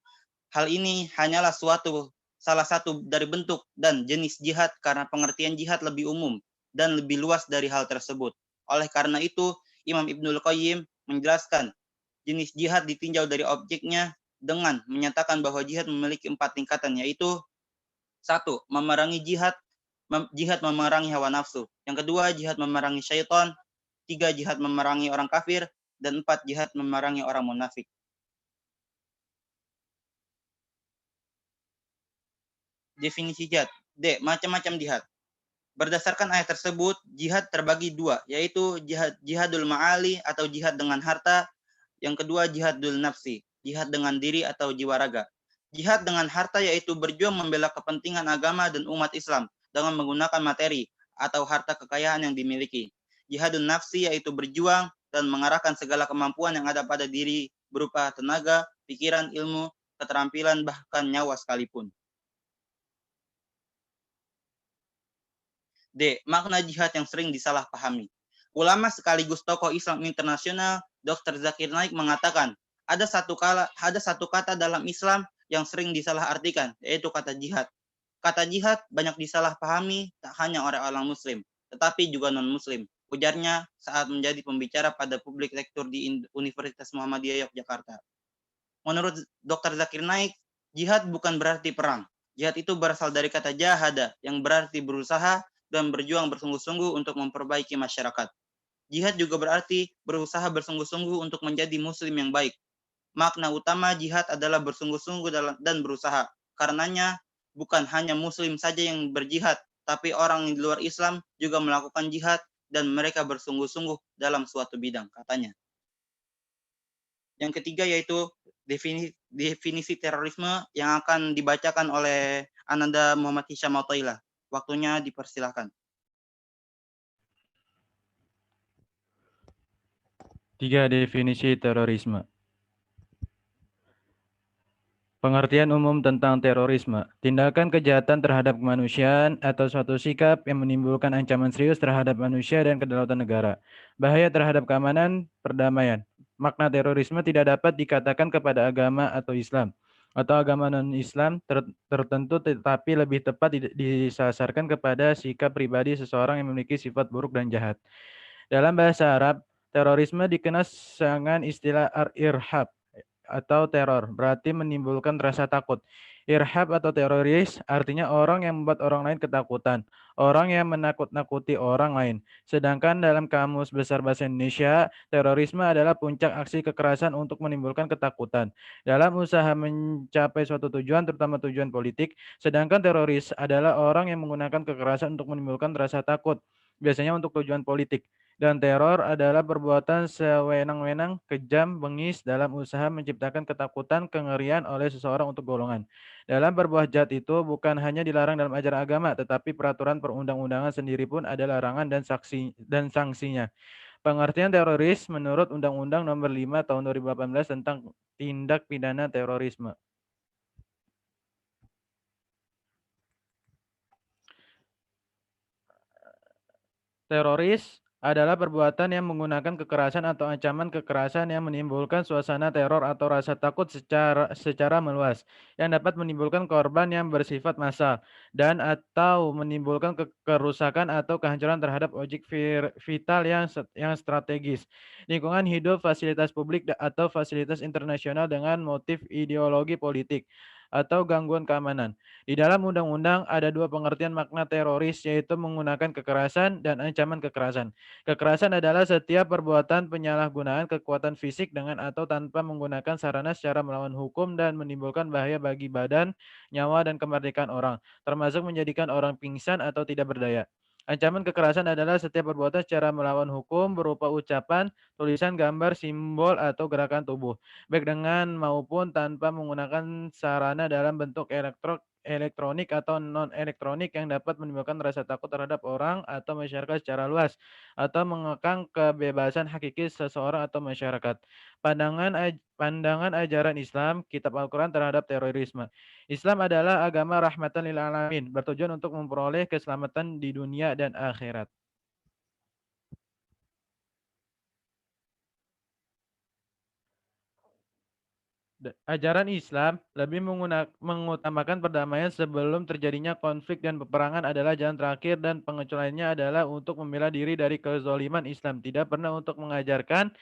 Hal ini hanyalah salah satu dari bentuk dan jenis jihad karena pengertian jihad lebih umum dan lebih luas dari hal tersebut. Oleh karena itu, Imam Ibnul Qayyim menjelaskan jenis jihad ditinjau dari objeknya dengan menyatakan bahwa jihad memiliki 4 tingkatan, yaitu 1. Memerangi jihad memerangi hawa nafsu. Yang kedua, jihad memerangi syaitan. 3. Jihad memerangi orang kafir. Dan 4. Jihad memerangi orang munafik. Definisi jihad. D. Macam-macam jihad. Berdasarkan ayat tersebut, jihad terbagi 2, yaitu jihadul ma'ali atau jihad dengan harta. Yang kedua, jihadul nafsi, jihad dengan diri atau jiwa raga. Jihad dengan harta yaitu berjuang membela kepentingan agama dan umat Islam dengan menggunakan materi atau harta kekayaan yang dimiliki. Jihadul nafsi yaitu berjuang dan mengarahkan segala kemampuan yang ada pada diri berupa tenaga, pikiran, ilmu, keterampilan, bahkan nyawa sekalipun. D. Makna jihad yang sering disalahpahami. Ulama sekaligus tokoh Islam internasional, Dr. Zakir Naik mengatakan, ada satu kata dalam Islam yang sering disalahartikan, yaitu kata jihad. Kata jihad banyak disalahpahami tak hanya oleh orang Muslim, tetapi juga non-Muslim. Ujarnya saat menjadi pembicara pada publik lektur di Universitas Muhammadiyah Yogyakarta. Menurut Dr. Zakir Naik, jihad bukan berarti perang. Jihad itu berasal dari kata jahada yang berarti berusaha dan berjuang bersungguh-sungguh untuk memperbaiki masyarakat. Jihad juga berarti berusaha bersungguh-sungguh untuk menjadi muslim yang baik. Makna utama jihad adalah bersungguh-sungguh dan berusaha. Karenanya, bukan hanya muslim saja yang berjihad, tapi orang di luar Islam juga melakukan jihad dan mereka bersungguh-sungguh dalam suatu bidang, katanya. Yang ketiga yaitu definisi terorisme yang akan dibacakan oleh Ananda Muhammad Hisham Atailah. Waktunya dipersilahkan. 3. Definisi terorisme. Pengertian umum tentang terorisme. Tindakan kejahatan terhadap kemanusiaan atau suatu sikap yang menimbulkan ancaman serius terhadap manusia dan kedaulatan negara. Bahaya terhadap keamanan, perdamaian. Makna terorisme tidak dapat dikatakan kepada agama atau Islam atau agama non-Islam tertentu, tetapi lebih tepat disasarkan kepada sikap pribadi seseorang yang memiliki sifat buruk dan jahat. Dalam bahasa Arab, terorisme dikenal dengan istilah irhab atau teror, berarti menimbulkan rasa takut. Irhab atau teroris artinya orang yang membuat orang lain ketakutan, orang yang menakut-nakuti orang lain. Sedangkan dalam Kamus Besar Bahasa Indonesia, terorisme adalah puncak aksi kekerasan untuk menimbulkan ketakutan dalam usaha mencapai suatu tujuan, terutama tujuan politik. Sedangkan teroris adalah orang yang menggunakan kekerasan untuk menimbulkan rasa takut, biasanya untuk tujuan politik. Dan teror adalah perbuatan sewenang-wenang, kejam, bengis dalam usaha menciptakan ketakutan, kengerian oleh seseorang untuk golongan. Dalam berbuat jahat itu bukan hanya dilarang dalam ajaran agama, tetapi peraturan perundang-undangan sendiri pun ada larangan dan sanksinya. Pengertian teroris menurut Undang-Undang Nomor 5 Tahun 2018 tentang tindak pidana terorisme. Teroris adalah perbuatan yang menggunakan kekerasan atau ancaman kekerasan yang menimbulkan suasana teror atau rasa takut secara meluas, yang dapat menimbulkan korban yang bersifat massal dan atau menimbulkan kerusakan atau kehancuran terhadap objek vital yang strategis, lingkungan hidup, fasilitas publik atau fasilitas internasional dengan motif ideologi politik atau gangguan keamanan. Di dalam undang-undang ada dua pengertian makna teroris, yaitu menggunakan kekerasan dan ancaman kekerasan. Kekerasan adalah setiap perbuatan penyalahgunaan kekuatan fisik dengan atau tanpa menggunakan sarana secara melawan hukum dan menimbulkan bahaya bagi badan, nyawa, dan kemerdekaan orang, termasuk menjadikan orang pingsan atau tidak berdaya. Ancaman kekerasan adalah setiap perbuatan secara melawan hukum berupa ucapan, tulisan, gambar, simbol, atau gerakan tubuh, baik dengan maupun tanpa menggunakan sarana dalam bentuk elektronik atau non-elektronik yang dapat menimbulkan rasa takut terhadap orang atau masyarakat secara luas, atau mengekang kebebasan hakiki seseorang atau masyarakat. Pandangan ajaran Islam, Kitab Al-Quran terhadap terorisme. Islam adalah agama rahmatan lil alamin, bertujuan untuk memperoleh keselamatan di dunia dan akhirat. Ajaran Islam lebih mengutamakan perdamaian sebelum terjadinya konflik, dan peperangan adalah jalan terakhir, dan pengecualiannya adalah untuk membela diri dari kezaliman. Islam tidak pernah untuk mengajarkan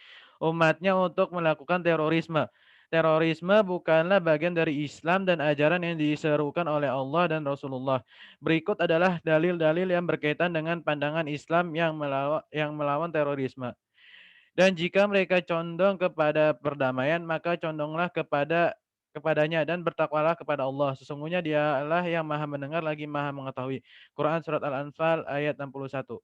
umatnya untuk melakukan terorisme. Terorisme bukanlah bagian dari Islam dan ajaran yang diserukan oleh Allah dan Rasulullah. Berikut adalah dalil-dalil yang berkaitan dengan pandangan Islam yang melawan terorisme. Dan jika mereka condong kepada perdamaian, maka condonglah kepadanya dan bertakwalah kepada Allah. Sesungguhnya Dialah yang Maha mendengar lagi Maha mengetahui. Quran Surat Al-Anfal ayat 61.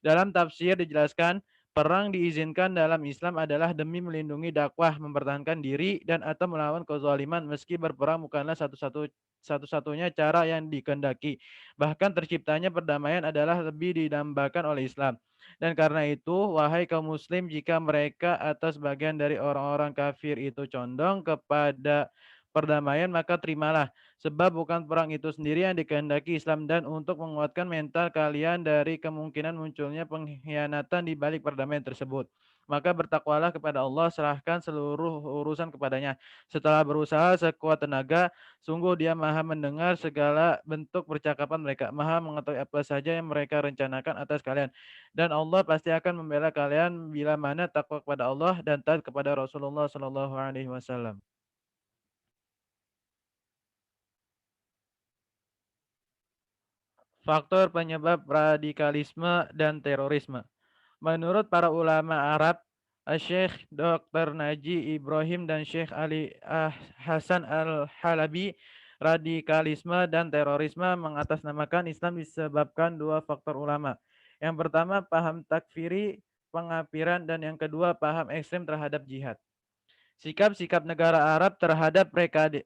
Dalam tafsir dijelaskan, perang diizinkan dalam Islam adalah demi melindungi dakwah, mempertahankan diri, dan atau melawan kezaliman, meski berperang bukanlah satu-satunya cara yang dikehendaki. Bahkan terciptanya perdamaian adalah lebih didambakan oleh Islam. Dan karena itu, wahai kaum muslim, jika mereka atau sebagian dari orang-orang kafir itu condong kepada perdamaian, maka terimalah. Sebab bukan perang itu sendiri yang dikehendaki Islam, dan untuk menguatkan mental kalian dari kemungkinan munculnya pengkhianatan di balik perdamaian tersebut, maka bertakwalah kepada Allah, serahkan seluruh urusan kepadanya. Setelah berusaha sekuat tenaga, sungguh Dia Maha mendengar segala bentuk percakapan mereka, Maha mengetahui apa saja yang mereka rencanakan atas kalian. Dan Allah pasti akan membela kalian bila mana takwa kepada Allah dan taat kepada Rasulullah Shallallahu Alaihi Wasallam. Faktor penyebab radikalisme dan terorisme. Menurut para ulama Arab, Syekh Dr. Naji Ibrahim dan Syekh Ali Hasan Al-Halabi, radikalisme dan terorisme mengatasnamakan Islam disebabkan dua faktor ulama. Yang pertama, paham takfiri, pengapiran, dan yang kedua, paham ekstrem terhadap jihad. Sikap-sikap negara Arab terhadap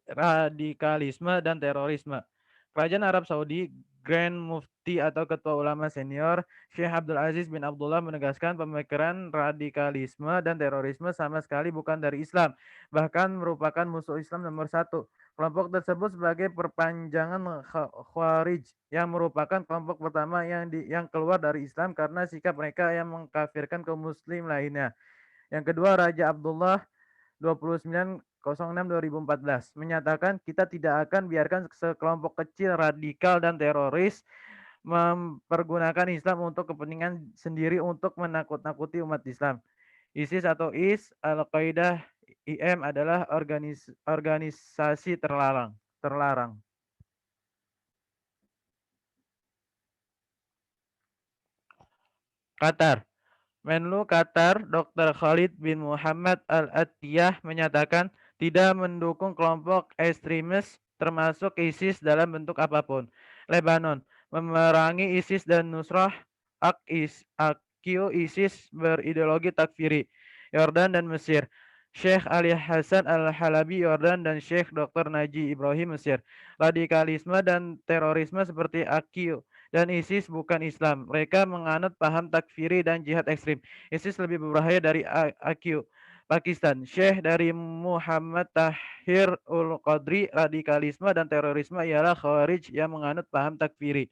radikalisme dan terorisme. Kerajaan Arab Saudi, Grand Mufti atau Ketua Ulama Senior, Syekh Abdul Aziz bin Abdullah menegaskan pemikiran radikalisme dan terorisme sama sekali bukan dari Islam, bahkan merupakan musuh Islam nomor satu. Kelompok tersebut sebagai perpanjangan Khawarij yang merupakan kelompok pertama yang keluar dari Islam karena sikap mereka yang mengkafirkan kaum muslim lainnya. Yang kedua, Raja Abdullah 29/06/2014 menyatakan kita tidak akan biarkan sekelompok kecil radikal dan teroris mempergunakan Islam untuk kepentingan sendiri untuk menakut-nakuti umat Islam. ISIS atau Al-Qaeda IM adalah organisasi terlarang. Qatar. Menlu Qatar Dr. Khalid bin Muhammad Al-Attiyah menyatakan tidak mendukung kelompok ekstremis termasuk ISIS dalam bentuk apapun. Lebanon memerangi ISIS dan Nusrah ISIS berideologi takfiri. Yordan dan Mesir. Syekh Ali Hasan Al-Halabi Yordan dan Syekh Dr. Naji Ibrahim Mesir. Radikalisme dan terorisme seperti AQ dan ISIS bukan Islam. Mereka menganut paham takfiri dan jihad ekstrim. ISIS lebih berbahaya dari AQ. Pakistan, Syekh dari Muhammad Tahir Ul-Qadri, radikalisme dan terorisme ialah Khawarij yang menganut paham takfiri.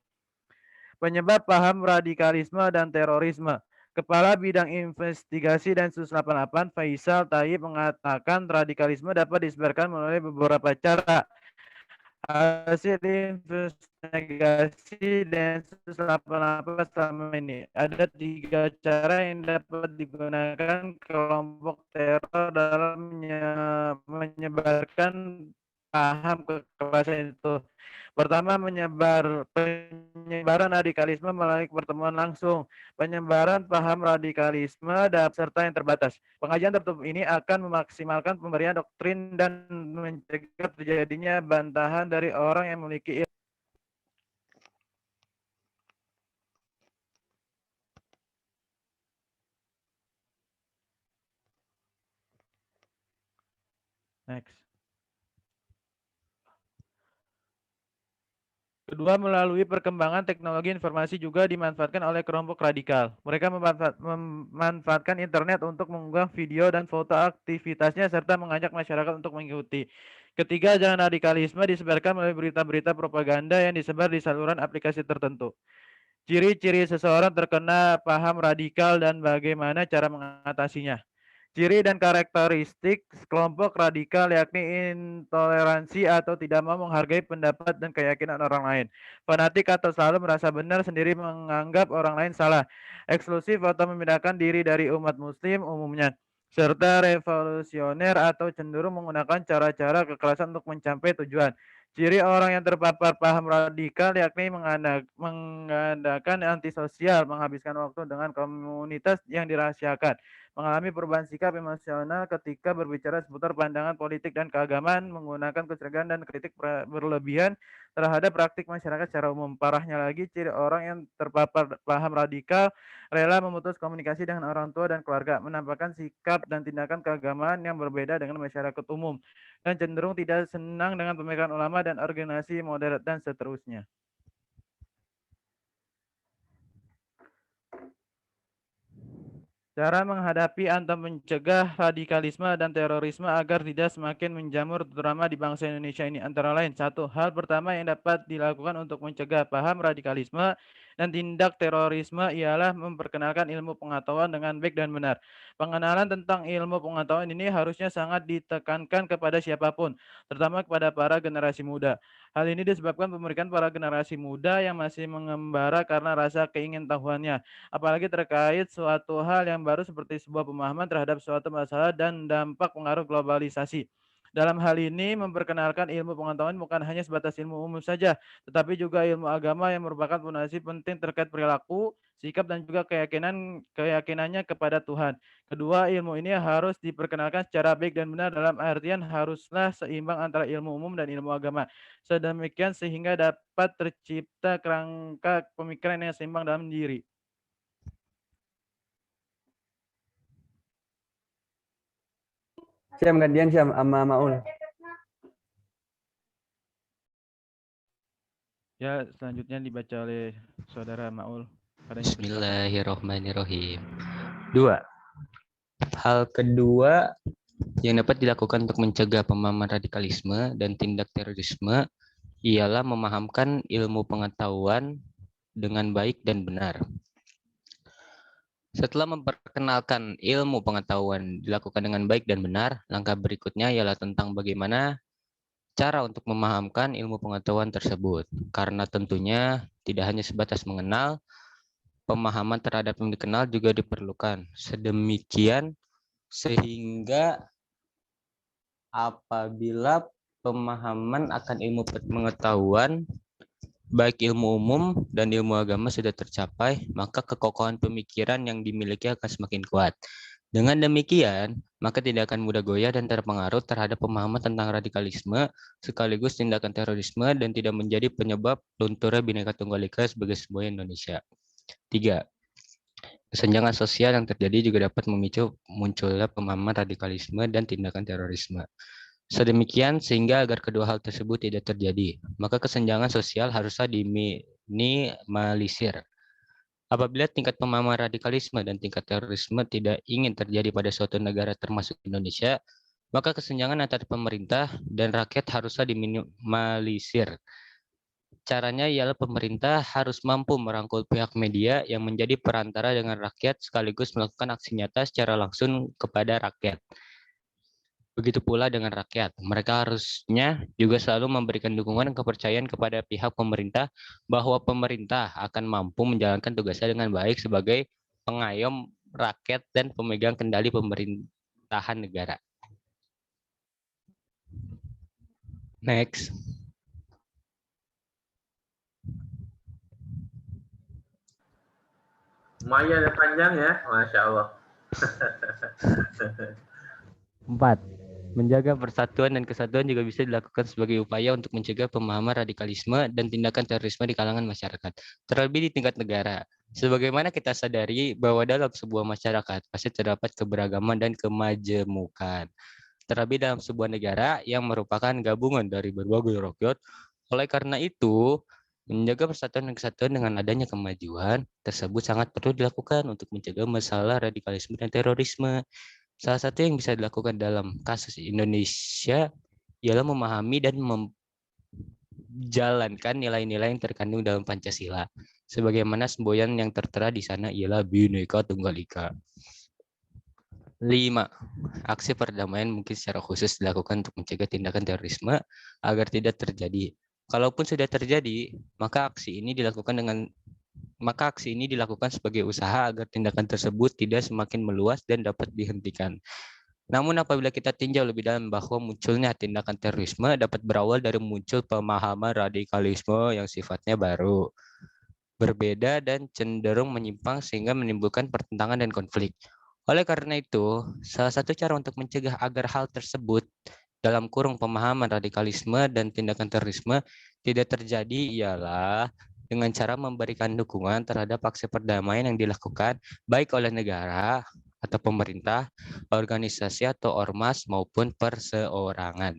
Penyebab paham radikalisme dan terorisme. Kepala Bidang Investigasi Densus 88 Faisal Tayyib mengatakan radikalisme dapat disebarkan melalui beberapa cara. Hasil investigasi Densus 88 selama ini ada 3 cara yang dapat digunakan kelompok teror dalam menyebarkan paham kekerasan itu. Pertama, penyebaran radikalisme melalui pertemuan langsung, penyebaran paham radikalisme dan serta yang terbatas. Pengajian tertutup ini akan memaksimalkan pemberian doktrin dan mencegah terjadinya bantahan dari orang yang memiliki ilmu. Next. Kedua, melalui perkembangan teknologi informasi juga dimanfaatkan oleh kelompok radikal. Mereka memanfaatkan internet untuk mengunggah video dan foto aktivitasnya serta mengajak masyarakat untuk mengikuti. Ketiga, jangan radikalisme disebarkan melalui berita-berita propaganda yang disebar di saluran aplikasi tertentu. Ciri-ciri seseorang terkena paham radikal dan bagaimana cara mengatasinya. Ciri dan karakteristik kelompok radikal yakni intoleransi atau tidak mau menghargai pendapat dan keyakinan orang lain. Fanatik atau selalu merasa benar sendiri menganggap orang lain salah. Eksklusif atau memindahkan diri dari umat muslim umumnya. Serta revolusioner atau cenderung menggunakan cara-cara kekerasan untuk mencapai tujuan. Ciri orang yang terpapar paham radikal yakni mengadakan antisosial, menghabiskan waktu dengan komunitas yang dirahasiakan, mengalami perubahan sikap emosional ketika berbicara seputar pandangan politik dan keagamaan, menggunakan kecurigaan dan kritik berlebihan terhadap praktik masyarakat secara umum. Parahnya lagi, ciri orang yang terpapar paham radikal rela memutus komunikasi dengan orang tua dan keluarga, menampakkan sikap dan tindakan keagamaan yang berbeda dengan masyarakat umum, dan cenderung tidak senang dengan pemikiran ulama dan organisasi moderat dan seterusnya. Cara menghadapi atau mencegah radikalisme dan terorisme agar tidak semakin menjamur terutama di bangsa Indonesia ini antara lain. 1. Hal pertama yang dapat dilakukan untuk mencegah paham radikalisme dan tindak terorisme ialah memperkenalkan ilmu pengetahuan dengan baik dan benar. Pengenalan tentang ilmu pengetahuan ini harusnya sangat ditekankan kepada siapapun, terutama kepada para generasi muda. Hal ini disebabkan pemeriksaan para generasi muda yang masih mengembara karena rasa keingintahuannya, apalagi terkait suatu hal yang baru seperti sebuah pemahaman terhadap suatu masalah dan dampak pengaruh globalisasi. Dalam hal ini, memperkenalkan ilmu pengetahuan bukan hanya sebatas ilmu umum saja, tetapi juga ilmu agama yang merupakan fondasi penting terkait perilaku, sikap, dan juga keyakinannya kepada Tuhan. Kedua, ilmu ini harus diperkenalkan secara baik dan benar dalam artian haruslah seimbang antara ilmu umum dan ilmu agama. Sedemikian sehingga dapat tercipta kerangka pemikiran yang seimbang dalam diri. Syam gantian Syam sama Maul. Ya, selanjutnya dibaca oleh saudara Maul. Bismillahirrahmanirrahim. 2. Hal kedua yang dapat dilakukan untuk mencegah pemahaman radikalisme dan tindak terorisme ialah memahamkan ilmu pengetahuan dengan baik dan benar. Setelah memperkenalkan ilmu pengetahuan dilakukan dengan baik dan benar, langkah berikutnya ialah tentang bagaimana cara untuk memahamkan ilmu pengetahuan tersebut. Karena tentunya tidak hanya sebatas mengenal, pemahaman terhadap yang dikenal juga diperlukan. Sedemikian sehingga apabila pemahaman akan ilmu pengetahuan, baik ilmu umum dan ilmu agama sudah tercapai, maka kekokohan pemikiran yang dimiliki akan semakin kuat. Dengan demikian, maka tidak akan mudah goyah dan terpengaruh terhadap pemahaman tentang radikalisme, sekaligus tindakan terorisme, dan tidak menjadi penyebab lunturnya Bhinneka Tunggal Ika sebagai sebuah Indonesia. 3. Kesenjangan sosial yang terjadi juga dapat memicu munculnya pemahaman radikalisme dan tindakan terorisme. Sedemikian sehingga agar kedua hal tersebut tidak terjadi, maka kesenjangan sosial harusnya diminimalisir. Apabila tingkat pemahaman radikalisme dan tingkat terorisme tidak ingin terjadi pada suatu negara termasuk Indonesia, maka kesenjangan antara pemerintah dan rakyat harusnya diminimalisir. Caranya ialah pemerintah harus mampu merangkul pihak media yang menjadi perantara dengan rakyat sekaligus melakukan aksi nyata secara langsung kepada rakyat. Begitu pula dengan rakyat. Mereka harusnya juga selalu memberikan dukungan dan kepercayaan kepada pihak pemerintah bahwa pemerintah akan mampu menjalankan tugasnya dengan baik sebagai pengayom rakyat dan pemegang kendali pemerintahan negara. Next. Lumayan ya, panjang ya, Masya Allah. 4. Menjaga persatuan dan kesatuan juga bisa dilakukan sebagai upaya untuk mencegah pemahaman radikalisme dan tindakan terorisme di kalangan masyarakat, terlebih di tingkat negara. Sebagaimana kita sadari bahwa dalam sebuah masyarakat pasti terdapat keberagaman dan kemajemukan. Terlebih dalam sebuah negara yang merupakan gabungan dari berbagai rakyat. Oleh karena itu, menjaga persatuan dan kesatuan dengan adanya kemajuan tersebut sangat perlu dilakukan untuk mencegah masalah radikalisme dan terorisme. Salah satu yang bisa dilakukan dalam kasus Indonesia ialah memahami dan menjalankan nilai-nilai yang terkandung dalam Pancasila. Sebagaimana semboyan yang tertera di sana ialah Bhinneka Tunggal Ika. 5. Aksi perdamaian mungkin secara khusus dilakukan untuk mencegah tindakan terorisme agar tidak terjadi. Kalaupun sudah terjadi, maka aksi ini dilakukan sebagai usaha agar tindakan tersebut tidak semakin meluas dan dapat dihentikan. Namun apabila kita tinjau lebih dalam bahwa munculnya tindakan terorisme dapat berawal dari muncul pemahaman radikalisme yang sifatnya baru, berbeda dan cenderung menyimpang sehingga menimbulkan pertentangan dan konflik. Oleh karena itu, salah satu cara untuk mencegah agar hal tersebut dalam kurung pemahaman radikalisme dan tindakan terorisme tidak terjadi ialah dengan cara memberikan dukungan terhadap aksi perdamaian yang dilakukan baik oleh negara atau pemerintah, organisasi atau ormas maupun perseorangan.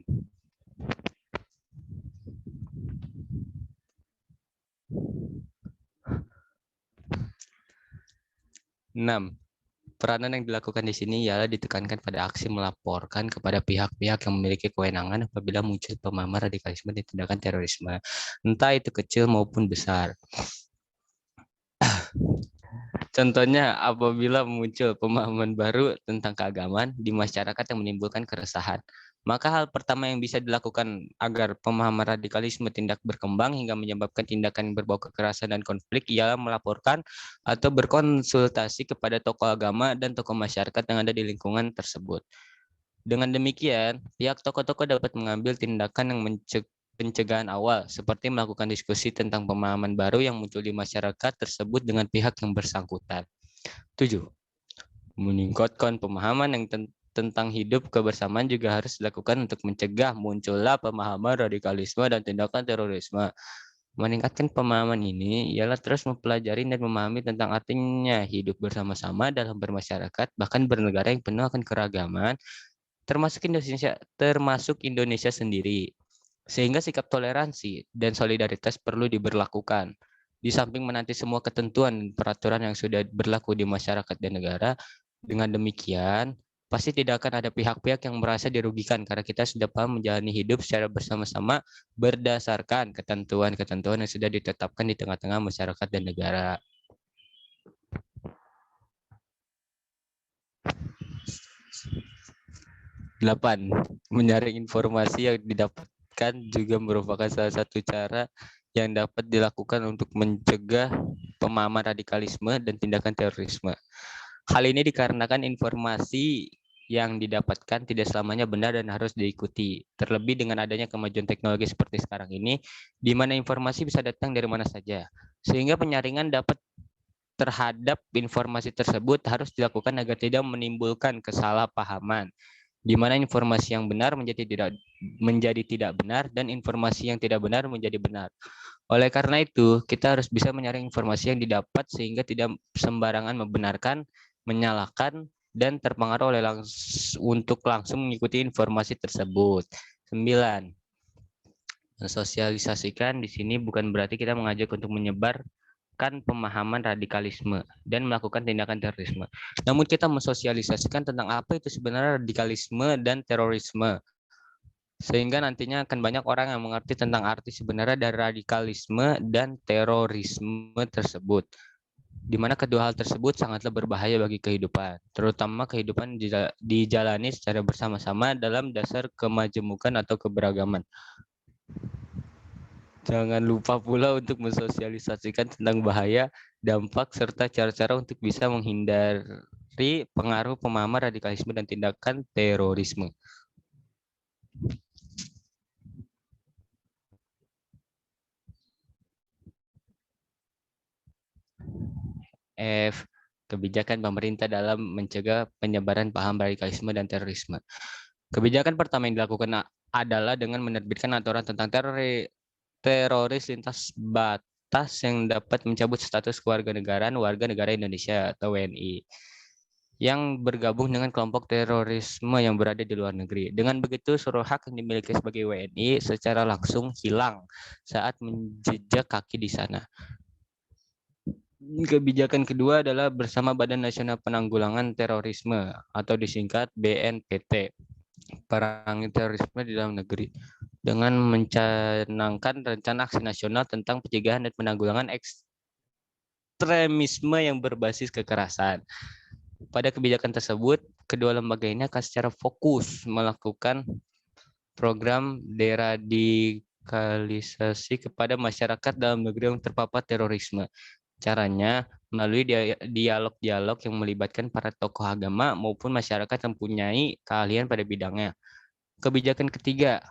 6. Peranan yang dilakukan di sini ialah ditekankan pada aksi melaporkan kepada pihak-pihak yang memiliki kewenangan apabila muncul pemahaman radikalisme dan tindakan terorisme, entah itu kecil maupun besar. Contohnya, apabila muncul pemahaman baru tentang keagamaan di masyarakat yang menimbulkan keresahan, maka hal pertama yang bisa dilakukan agar pemahaman radikalisme tidak berkembang hingga menyebabkan tindakan yang berbau kekerasan dan konflik ialah melaporkan atau berkonsultasi kepada tokoh agama dan tokoh masyarakat yang ada di lingkungan tersebut. Dengan demikian, pihak tokoh-tokoh dapat mengambil tindakan yang pencegahan awal, seperti melakukan diskusi tentang pemahaman baru yang muncul di masyarakat tersebut dengan pihak yang bersangkutan. 7. Meningkatkan pemahaman yang tentang hidup kebersamaan juga harus dilakukan untuk mencegah munculnya pemahaman radikalisme dan tindakan terorisme. Meningkatkan pemahaman ini ialah terus mempelajari dan memahami tentang artinya hidup bersama-sama dalam bermasyarakat, bahkan bernegara yang penuh akan keragaman, termasuk Indonesia sendiri. Sehingga sikap toleransi dan solidaritas perlu diberlakukan. Di samping menanti semua ketentuan dan peraturan yang sudah berlaku di masyarakat dan negara, dengan demikian pasti tidak akan ada pihak-pihak yang merasa dirugikan karena kita sudah paham menjalani hidup secara bersama-sama berdasarkan ketentuan-ketentuan yang sudah ditetapkan di tengah-tengah masyarakat dan negara. 8. Menyaring informasi yang didapatkan juga merupakan salah satu cara yang dapat dilakukan untuk mencegah pemahaman radikalisme dan tindakan terorisme. Hal ini dikarenakan informasi yang didapatkan tidak selamanya benar dan harus diikuti. Terlebih dengan adanya kemajuan teknologi seperti sekarang ini, di mana informasi bisa datang dari mana saja. Sehingga penyaringan dapat terhadap informasi tersebut harus dilakukan agar tidak menimbulkan kesalahpahaman, di mana informasi yang benar menjadi tidak benar dan informasi yang tidak benar menjadi benar. Oleh karena itu, kita harus bisa menyaring informasi yang didapat sehingga tidak sembarangan membenarkan, menyalahkan, dan terpengaruh untuk langsung mengikuti informasi tersebut. 9. Mensosialisasikan di sini bukan berarti kita mengajak untuk menyebarkan pemahaman radikalisme dan melakukan tindakan terorisme. Namun kita mensosialisasikan tentang apa itu sebenarnya radikalisme dan terorisme. Sehingga nantinya akan banyak orang yang mengerti tentang arti sebenarnya dari radikalisme dan terorisme tersebut. Di mana kedua hal tersebut sangatlah berbahaya bagi kehidupan, terutama kehidupan dijalani secara bersama-sama dalam dasar kemajemukan atau keberagaman. Jangan lupa pula untuk mensosialisasikan tentang bahaya, dampak, serta cara-cara untuk bisa menghindari pengaruh pemahaman radikalisme dan tindakan terorisme. F. Kebijakan pemerintah dalam mencegah penyebaran paham radikalisme dan terorisme. Kebijakan pertama yang dilakukan adalah dengan menerbitkan aturan tentang teroris lintas batas yang dapat mencabut status kewarganegaraan warga negara Indonesia atau WNI yang bergabung dengan kelompok terorisme yang berada di luar negeri. Dengan begitu, seluruh hak yang dimiliki sebagai WNI secara langsung hilang saat menjejak kaki di sana. Kebijakan kedua adalah bersama Badan Nasional Penanggulangan Terorisme atau disingkat BNPT, perangi terorisme di dalam negeri, dengan mencanangkan rencana aksi nasional tentang pencegahan dan penanggulangan ekstremisme yang berbasis kekerasan. Pada kebijakan tersebut, kedua lembaga ini akan secara fokus melakukan program deradikalisasi kepada masyarakat dalam negeri yang terpapar terorisme. Caranya melalui dialog-dialog yang melibatkan para tokoh agama maupun masyarakat yang mempunyai keahlian pada bidangnya. Kebijakan ketiga,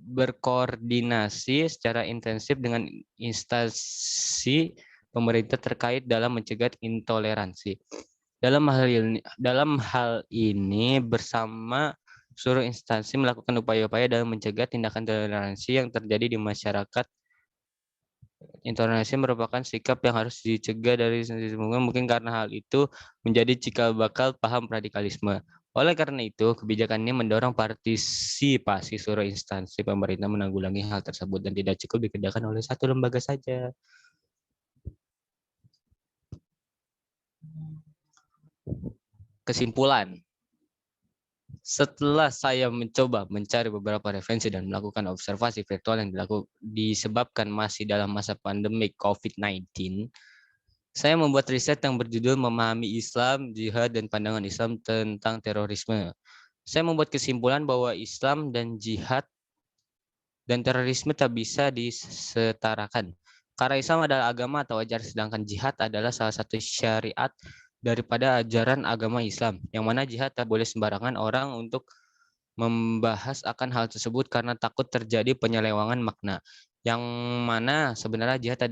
berkoordinasi secara intensif dengan instansi pemerintah terkait dalam mencegah intoleransi. Dalam hal ini bersama seluruh instansi melakukan upaya-upaya dalam mencegah tindakan toleransi yang terjadi di masyarakat. Intoleransi merupakan sikap yang harus dicegah dari mungkin karena hal itu menjadi cikal bakal paham radikalisme. Oleh karena itu, kebijakan ini mendorong partisipasi seluruh instansi pemerintah menanggulangi hal tersebut dan tidak cukup dikerjakan oleh satu lembaga saja. Kesimpulan. Setelah saya mencoba mencari beberapa referensi dan melakukan observasi virtual yang disebabkan masih dalam masa pandemi COVID-19, saya membuat riset yang berjudul Memahami Islam, Jihad, dan Pandangan Islam tentang Terorisme. Saya membuat kesimpulan bahwa Islam dan jihad dan terorisme tak bisa disetarakan. Karena Islam adalah agama atau ajaran, sedangkan jihad adalah salah satu syariat daripada ajaran agama Islam, yang mana jihad tak boleh sembarangan orang untuk membahas akan hal tersebut karena takut terjadi penyelewangan makna. Yang mana sebenarnya jihad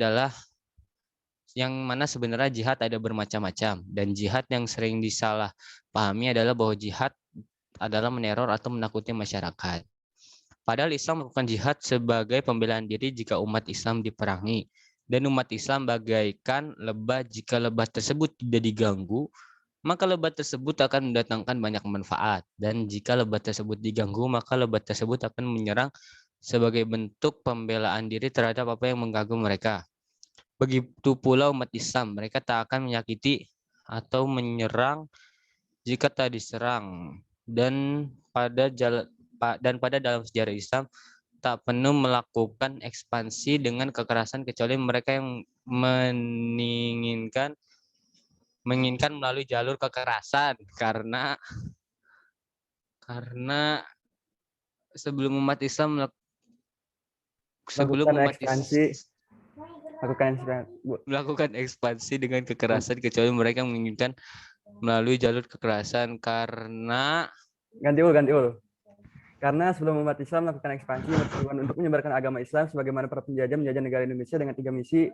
ada bermacam-macam, dan jihad yang sering disalah pahami adalah bahwa jihad adalah meneror atau menakuti masyarakat. Padahal Islam melakukan jihad sebagai pembelaan diri jika umat Islam diperangi. Dan umat Islam bagaikan lebah, jika lebah tersebut tidak diganggu, maka lebah tersebut akan mendatangkan banyak manfaat. Dan jika lebah tersebut diganggu, maka lebah tersebut akan menyerang sebagai bentuk pembelaan diri terhadap apa yang mengganggu mereka. Begitu pula umat Islam, mereka tak akan menyakiti atau menyerang jika tak diserang, dan pada dalam sejarah Islam tak penuh melakukan ekspansi dengan kekerasan kecuali mereka yang menginginkan melalui jalur kekerasan, karena sebelum umat Islam melakukan ekspansi dengan kekerasan kecuali mereka yang menginginkan melalui jalur kekerasan, karena Karena sebelum umat Islam melakukan ekspansi bertujuan untuk menyebarkan agama Islam sebagaimana para penjajah menjajah negara Indonesia dengan 3 misi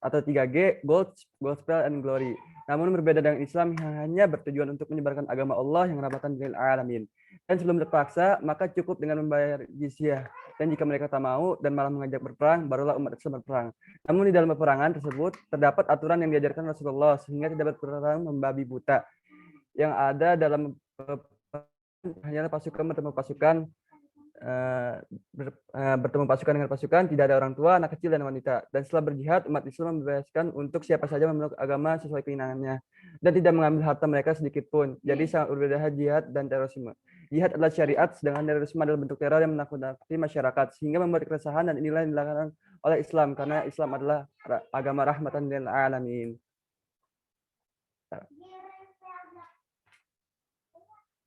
atau 3G, Gospel, and Glory. Namun berbeda dengan Islam yang hanya bertujuan untuk menyebarkan agama Allah yang rahmatan lil alamin. Dan sebelum terpaksa, maka cukup dengan membayar jizyah. Dan jika mereka tak mau dan malah mengajak berperang, barulah umat Islam berperang. Namun di dalam peperangan tersebut terdapat aturan yang diajarkan Rasulullah sehingga tidak berperang membabi buta. Yang ada dalam hanyalah pasukan bertemu pasukan dengan pasukan, tidak ada orang tua, anak kecil, dan wanita. Dan setelah berjihad, umat Islam membebaskan untuk siapa saja memeluk agama sesuai keinginannya dan tidak mengambil harta mereka sedikit pun. Jadi sangat berbeda jihad dan terorisme. Jihad adalah syariat, sedangkan terorisme adalah bentuk teror yang menakut-nakuti masyarakat sehingga membuat keresahan, dan inilah yang dilakukan oleh Islam karena Islam adalah agama rahmatan lil alamin.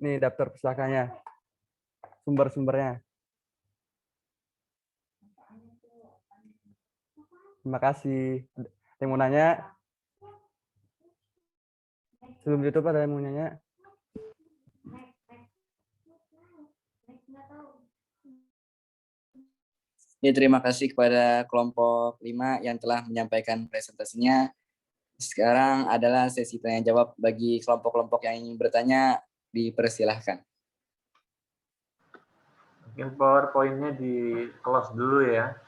Ini daftar pustakanya, sumber-sumbernya. Terima kasih. Ada yang mau nanya? Sebelum ditutup ada yang mau nanya? Ya, terima kasih kepada kelompok 5 yang telah menyampaikan presentasinya. Sekarang adalah sesi tanya jawab bagi kelompok-kelompok yang ingin bertanya, dipersilahkan. Mungkin PowerPoint-nya di close dulu ya.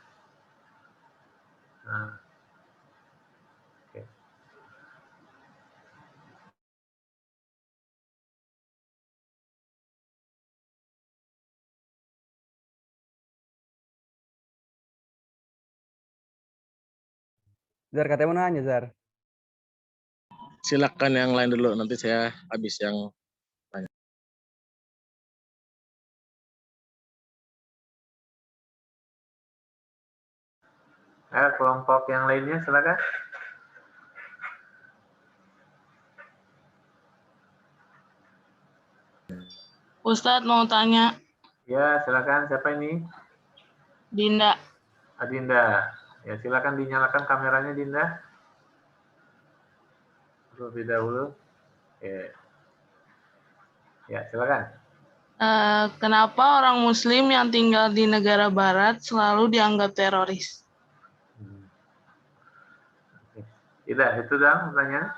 Nah. Oke. Zar, katanya mau nanya, Zar. Silakan yang lain dulu, nanti saya habis yang tanya. Kelompok yang lainnya silakan. Ustadz mau tanya. Ya, silakan. Siapa ini? Dinda. Adinda. Ya, silakan dinyalakan kameranya, Dinda. Terlebih dahulu. Ya, silakan. Kenapa orang Muslim yang tinggal di negara Barat selalu dianggap teroris? Tidak, itu dong pertanyaan.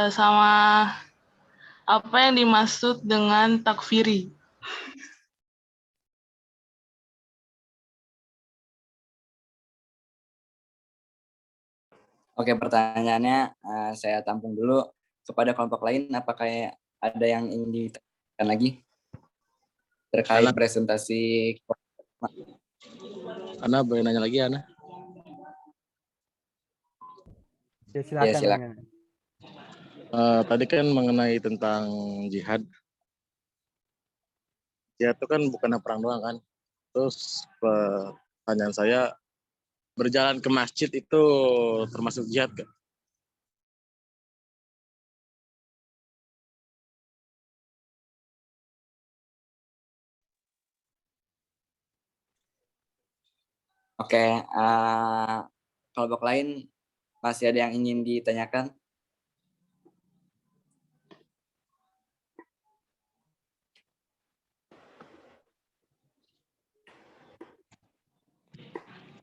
Sama apa yang dimaksud dengan takfiri? Oke, pertanyaannya saya tampung dulu. Kepada kelompok lain, apakah ada yang ingin ditanyakan lagi terkait presentasi? Ana boleh nanya lagi, Ana? Ya, silakan. Ya, silakan. Tadi kan mengenai tentang jihad. Jihad itu kan bukan perang doang kan. Terus pertanyaan saya, berjalan ke masjid itu termasuk jihad kan? Oke, kelompok lain masih ada yang ingin ditanyakan?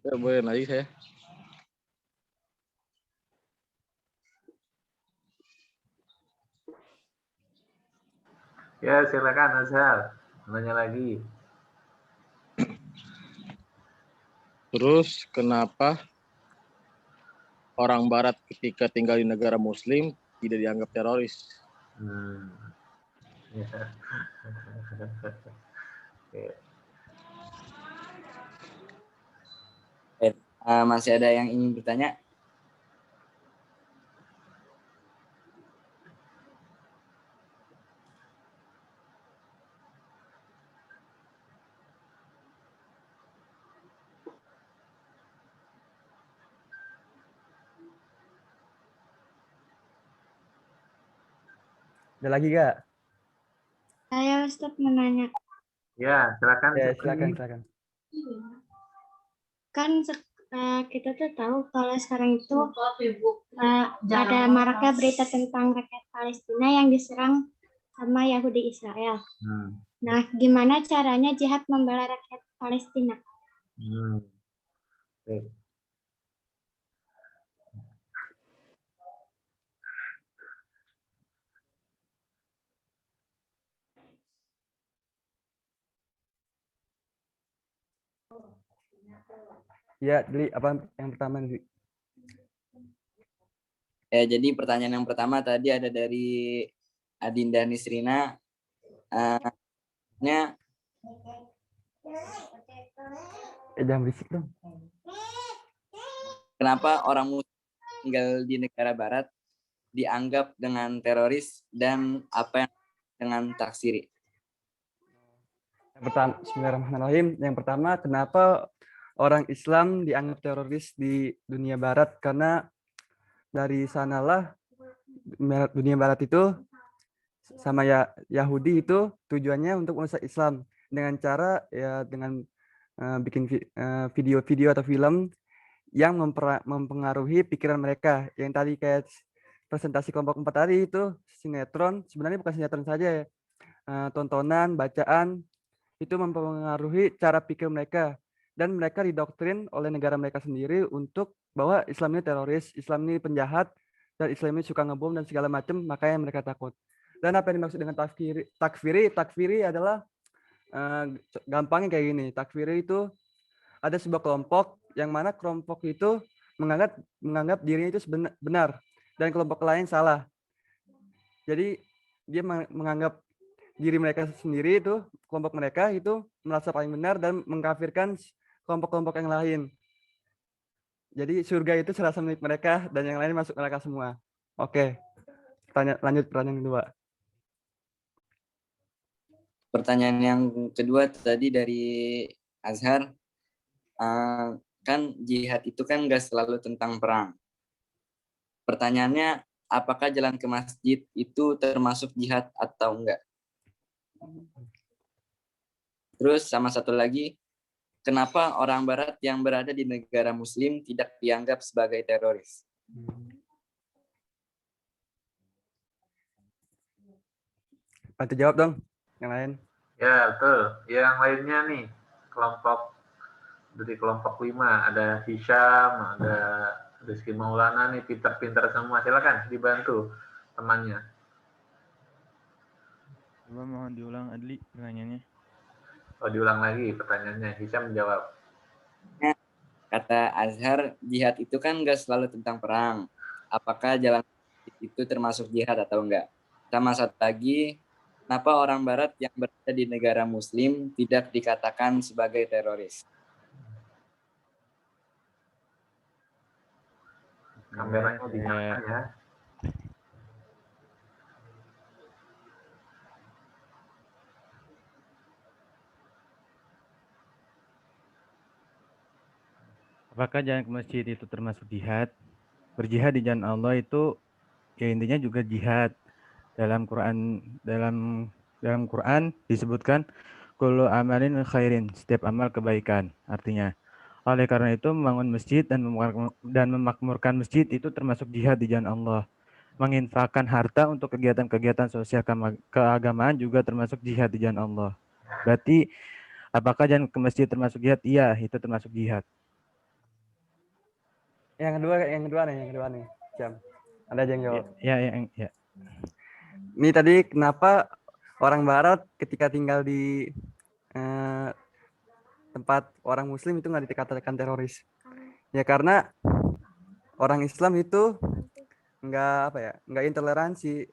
Ya, boleh lagi saya. Ya, silakan Azhar. Nanya lagi. Terus kenapa orang Barat ketika tinggal di negara Muslim tidak dianggap teroris? Ya. Masih ada yang ingin bertanya? Ada lagi gak? Saya Ustaz menanya, Ya, silakan. Ya, siapa nih? silakan. kan kita tuh tahu kalau sekarang itu ada maraknya berita tentang rakyat Palestina yang diserang sama Yahudi Israel. Nah, gimana caranya jihad membela rakyat Palestina? Oke. Ya, Dli, apa yang pertama, Dli? Jadi pertanyaan yang pertama tadi ada dari Adinda Nisrina. Nya Jangan berisik dong. kenapa orang Muslim tinggal di negara Barat dianggap dengan teroris dan apa yang dengan taksiri? Yang pertama, Bismillahirrahmanirrahim. Yang pertama, kenapa orang Islam dianggap teroris di dunia Barat? Karena dari sanalah dunia Barat itu sama Yahudi itu tujuannya untuk merusak Islam dengan cara ya dengan bikin video-video atau film yang mempengaruhi pikiran mereka. Yang tadi kayak presentasi kelompok 4 tadi itu sinetron, sebenarnya bukan sinetron saja ya. Tontonan, bacaan itu mempengaruhi cara pikir mereka dan mereka didoktrin oleh negara mereka sendiri untuk bahwa Islam ini teroris, Islam ini penjahat, dan Islam ini suka ngebom dan segala macam, makanya mereka takut. Dan apa yang dimaksud dengan takfiri adalah gampangnya kayak gini. Takfiri itu ada sebuah kelompok yang mana kelompok itu menganggap dirinya itu benar dan kelompok lain salah. Jadi dia menganggap diri mereka sendiri itu, kelompok mereka itu merasa paling benar dan mengkafirkan kelompok-kelompok yang lain. Jadi surga itu serasa milik mereka dan yang lain masuk neraka semua. Oke. Lanjut pertanyaan kedua. Pertanyaan yang kedua tadi dari Azhar, kan jihad itu kan nggak selalu tentang perang. Pertanyaannya, apakah jalan ke masjid itu termasuk jihad atau enggak? Terus sama satu lagi, kenapa orang Barat yang berada di negara Muslim tidak dianggap sebagai teroris? Bantu jawab dong, yang lain. Ya, betul. Yang lainnya nih, dari kelompok 5, ada Hisham, ada Rizky Maulana nih, pinter-pinter semua. Silakan dibantu temannya. Coba mohon diulang Adli pertanyaannya. Oh, diulang lagi pertanyaannya. Hisham menjawab. Kata Azhar, jihad itu kan nggak selalu tentang perang. Apakah jalan itu termasuk jihad atau enggak? Sama satu lagi, kenapa orang Barat yang berada di negara Muslim tidak dikatakan sebagai teroris? Kameranya dinyalakan ya. Apakah jalan ke masjid itu termasuk jihad? Berjihad di jalan Allah itu ya intinya juga jihad. Dalam Quran disebutkan kullu amalin khairin, setiap amal kebaikan. Artinya, oleh karena itu membangun masjid dan memakmurkan masjid itu termasuk jihad di jalan Allah. Menginfakkan harta untuk kegiatan-kegiatan sosial keagamaan juga termasuk jihad di jalan Allah. Berarti apakah jalan ke masjid termasuk jihad? Iya, itu termasuk jihad. Yang kedua nih. Jam. Ada aja yang jawab. Ya. Ini tadi kenapa orang Barat ketika tinggal di tempat orang Muslim itu nggak dikatakan teroris? Ya karena orang Islam itu nggak intoleransi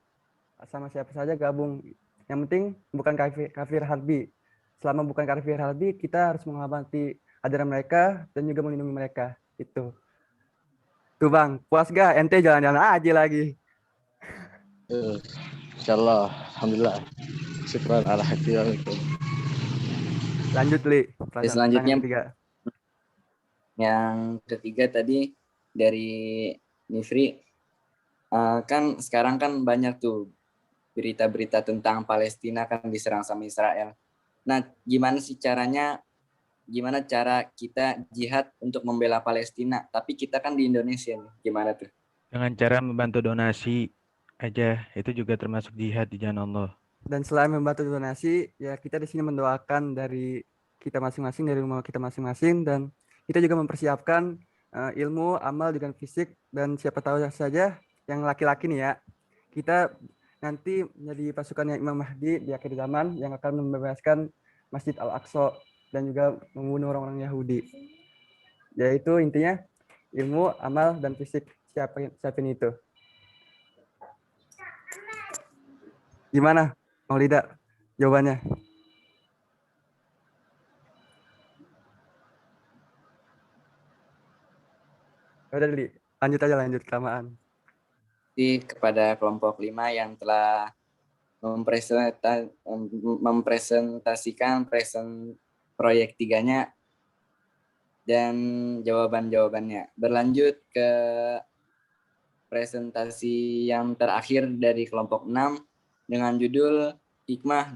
sama siapa saja gabung. Yang penting bukan kafir harbi. Selama bukan kafir harbi, kita harus menghormati ajaran mereka dan juga melindungi mereka. Itu. Tuh Bang, puas gak? Ente jalan-jalan aja lagi. Insyaallah, alhamdulillah. Syukran ala hadirin. Lanjut, Li. Selanjutnya yang ketiga tadi dari Nifri, kan sekarang kan banyak tuh berita-berita tentang Palestina kan diserang sama Israel. Nah, gimana cara kita jihad untuk membela Palestina? Tapi kita kan di Indonesia nih, gimana tuh? Dengan cara membantu donasi aja, itu juga termasuk jihad di jalan Allah. Dan selain membantu donasi, ya kita di sini mendoakan dari kita masing-masing, dari rumah kita masing-masing, dan kita juga mempersiapkan ilmu, amal, dengan fisik, dan siapa tahu saja yang laki-laki nih ya, kita nanti menjadi pasukannya Imam Mahdi di akhir zaman yang akan membebaskan Masjid Al-Aqsa dan juga membunuh orang-orang Yahudi. Yaitu intinya ilmu, amal, dan fisik. Siapin itu. Gimana, Maulida? Jawabannya? Udah, Dili. Lanjut kelamaan. Kepada kelompok 5 yang telah mempresentasikan proyek 3-nya dan jawaban-jawabannya. Berlanjut ke presentasi yang terakhir dari kelompok 6 dengan judul Hikmah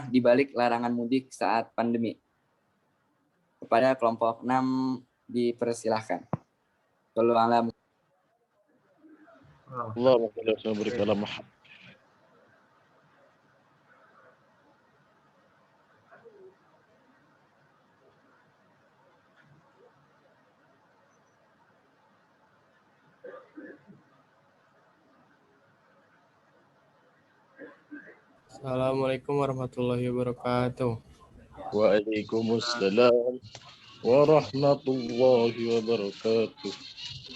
di balik larangan mudik saat pandemi. Kepada kelompok 6 dipersilahkan. Kalau alam Allahumma shalli wa barik ala Muhammad. Assalamualaikum warahmatullahi wabarakatuh. Waalaikumsalam warahmatullahi wabarakatuh.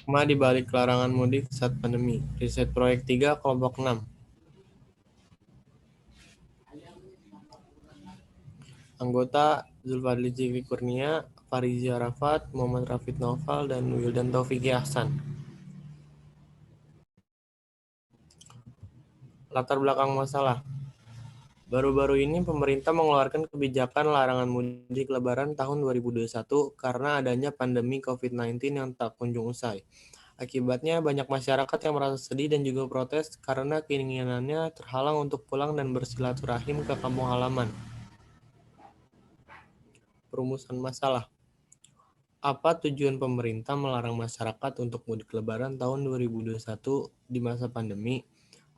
Hikmah di balik larangan mudik saat pandemi. Riset proyek 3 kelompok 6. Anggota Zulfadli Zikri Kurnia, Farizi Arafat, Muhammad Rafid Noval, dan Wildan Taufiki Ahsan. Latar belakang masalah. Baru-baru ini pemerintah mengeluarkan kebijakan larangan mudik Lebaran tahun 2021 karena adanya pandemi COVID-19 yang tak kunjung usai. Akibatnya banyak masyarakat yang merasa sedih dan juga protes karena keinginannya terhalang untuk pulang dan bersilaturahim ke kampung halaman. Perumusan masalah. Apa tujuan pemerintah melarang masyarakat untuk mudik Lebaran tahun 2021 di masa pandemi?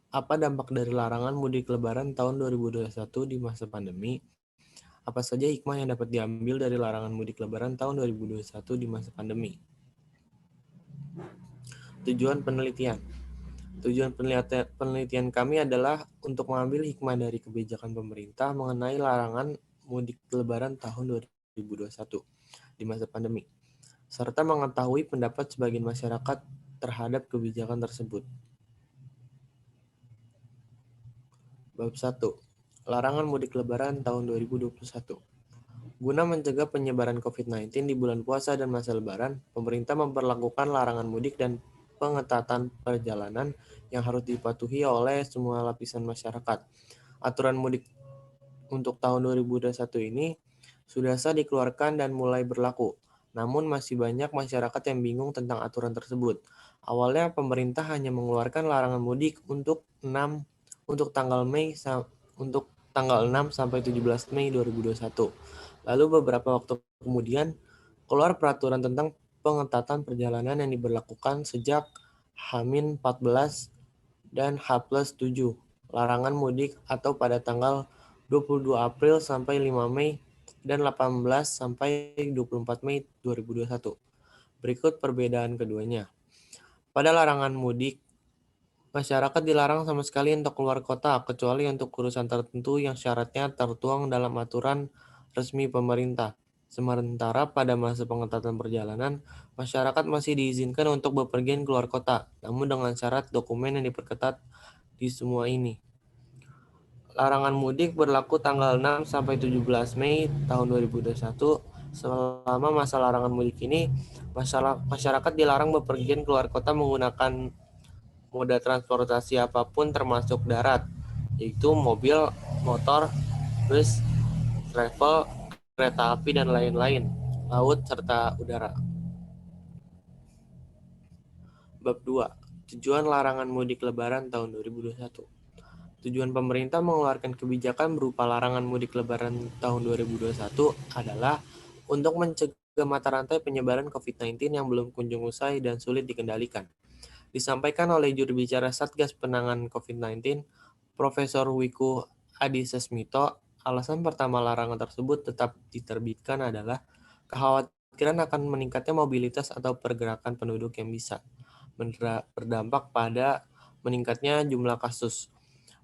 Apa dampak dari larangan mudik Lebaran tahun 2021 di masa pandemi? Apa saja hikmah yang dapat diambil dari larangan mudik Lebaran tahun 2021 di masa pandemi? Tujuan penelitian. Tujuan penelitian kami adalah untuk mengambil hikmah dari kebijakan pemerintah mengenai larangan mudik Lebaran tahun 2021 di masa pandemi, serta mengetahui pendapat sebagian masyarakat terhadap kebijakan tersebut. Bab 1. Larangan mudik Lebaran tahun 2021. Guna mencegah penyebaran COVID-19 di bulan puasa dan masa Lebaran, pemerintah memperlakukan larangan mudik dan pengetatan perjalanan yang harus dipatuhi oleh semua lapisan masyarakat. Aturan mudik untuk tahun 2021 ini sudah sah dikeluarkan dan mulai berlaku. Namun masih banyak masyarakat yang bingung tentang aturan tersebut. Awalnya pemerintah hanya mengeluarkan larangan mudik untuk tanggal 6 sampai 17 Mei 2021. Lalu beberapa waktu kemudian keluar peraturan tentang pengetatan perjalanan yang diberlakukan sejak H-14 dan H+7. Larangan mudik atau pada tanggal 22 April sampai 5 Mei dan 18 sampai 24 Mei 2021. Berikut perbedaan keduanya. Pada larangan mudik, masyarakat dilarang sama sekali untuk keluar kota, kecuali untuk urusan tertentu yang syaratnya tertuang dalam aturan resmi pemerintah. Sementara pada masa pengetatan perjalanan, masyarakat masih diizinkan untuk bepergian keluar kota, namun dengan syarat dokumen yang diperketat di semua ini. Larangan mudik berlaku tanggal 6 sampai 17 Mei tahun 2021. Selama masa larangan mudik ini, masyarakat dilarang bepergian keluar kota menggunakan moda transportasi apapun termasuk darat, yaitu mobil, motor, bus, travel, kereta api, dan lain-lain, laut, serta udara. Bab 2. Tujuan larangan mudik Lebaran tahun 2021. Tujuan pemerintah mengeluarkan kebijakan berupa larangan mudik lebaran tahun 2021 adalah untuk mencegah mata rantai penyebaran COVID-19 yang belum kunjung usai dan sulit dikendalikan. Disampaikan oleh juru bicara Satgas Penanganan COVID-19, Profesor Wiku Adhisa Smito, alasan pertama larangan tersebut tetap diterbitkan adalah kekhawatiran akan meningkatnya mobilitas atau pergerakan penduduk yang bisa berdampak pada meningkatnya jumlah kasus.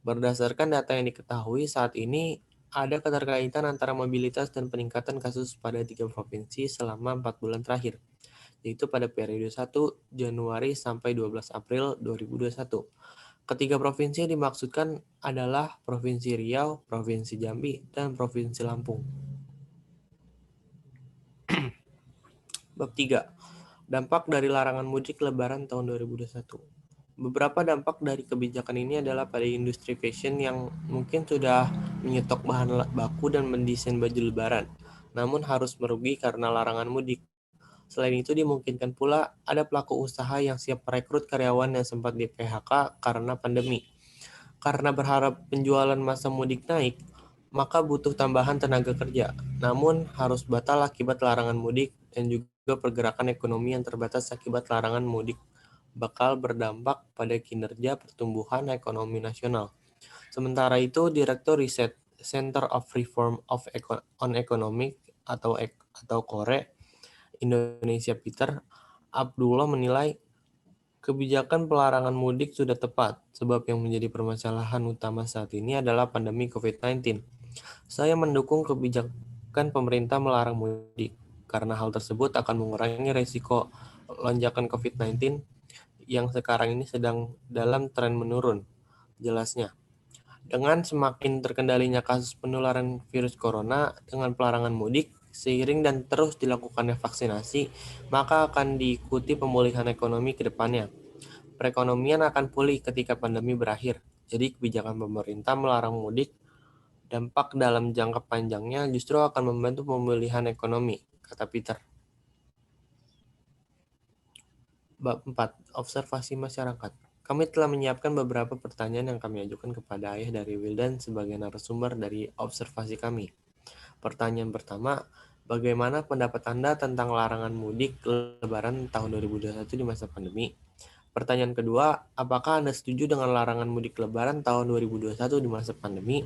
Berdasarkan data yang diketahui saat ini, ada keterkaitan antara mobilitas dan peningkatan kasus pada 3 provinsi selama 4 bulan terakhir, yaitu pada periode 1 Januari sampai 12 April 2021. Ketiga provinsi yang dimaksudkan adalah Provinsi Riau, Provinsi Jambi, dan Provinsi Lampung. Bab 3. Dampak dari larangan mudik lebaran tahun 2021. Beberapa dampak dari kebijakan ini adalah pada industri fashion yang mungkin sudah menyetok bahan baku dan mendesain baju lebaran, namun harus merugi karena larangan mudik. Selain itu dimungkinkan pula ada pelaku usaha yang siap merekrut karyawan yang sempat di PHK karena pandemi. Karena berharap penjualan masa mudik naik, maka butuh tambahan tenaga kerja, namun harus batal akibat larangan mudik dan juga pergerakan ekonomi yang terbatas akibat larangan mudik bakal berdampak pada kinerja pertumbuhan ekonomi nasional. Sementara itu, Direktur Riset Center of Reform on Economic atau KORE Indonesia Peter Abdullah menilai kebijakan pelarangan mudik sudah tepat, sebab yang menjadi permasalahan utama saat ini adalah pandemi COVID-19. Saya mendukung kebijakan pemerintah melarang mudik, karena hal tersebut akan mengurangi risiko lonjakan COVID-19 yang sekarang ini sedang dalam tren menurun, jelasnya. Dengan semakin terkendalinya kasus penularan virus corona dengan pelarangan mudik, seiring dan terus dilakukannya vaksinasi, maka akan diikuti pemulihan ekonomi ke depannya. Perekonomian akan pulih ketika pandemi berakhir. Jadi kebijakan pemerintah melarang mudik, dampak dalam jangka panjangnya justru akan membantu pemulihan ekonomi, kata Peter. Bab 4. Observasi masyarakat. Kami telah menyiapkan beberapa pertanyaan yang kami ajukan kepada Ayah dari Wildan sebagai narasumber dari observasi kami. Pertanyaan pertama, bagaimana pendapat Anda tentang larangan mudik lebaran tahun 2021 di masa pandemi? Pertanyaan kedua, apakah Anda setuju dengan larangan mudik lebaran tahun 2021 di masa pandemi?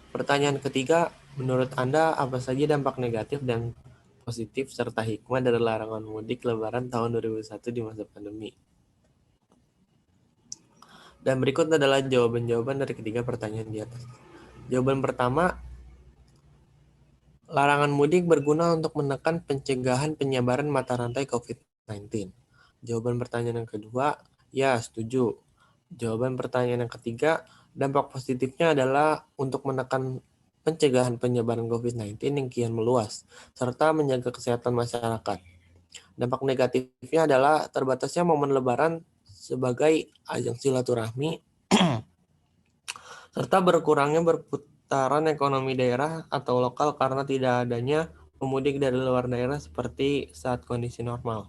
Pertanyaan ketiga, menurut Anda apa saja dampak negatif dan positif serta hikmah dari larangan mudik lebaran tahun 2021 di masa pandemi? Dan berikut adalah jawaban-jawaban dari ketiga pertanyaan di atas. Jawaban pertama, larangan mudik berguna untuk menekan pencegahan penyebaran mata rantai COVID-19. Jawaban pertanyaan yang kedua, ya setuju. Jawaban pertanyaan yang ketiga, dampak positifnya adalah untuk menekan pencegahan penyebaran COVID-19 yang kian meluas, serta menjaga kesehatan masyarakat. Dampak negatifnya adalah terbatasnya momen lebaran sebagai ajang silaturahmi, serta berkurangnya perputaran ekonomi daerah atau lokal karena tidak adanya pemudik dari luar daerah seperti saat kondisi normal.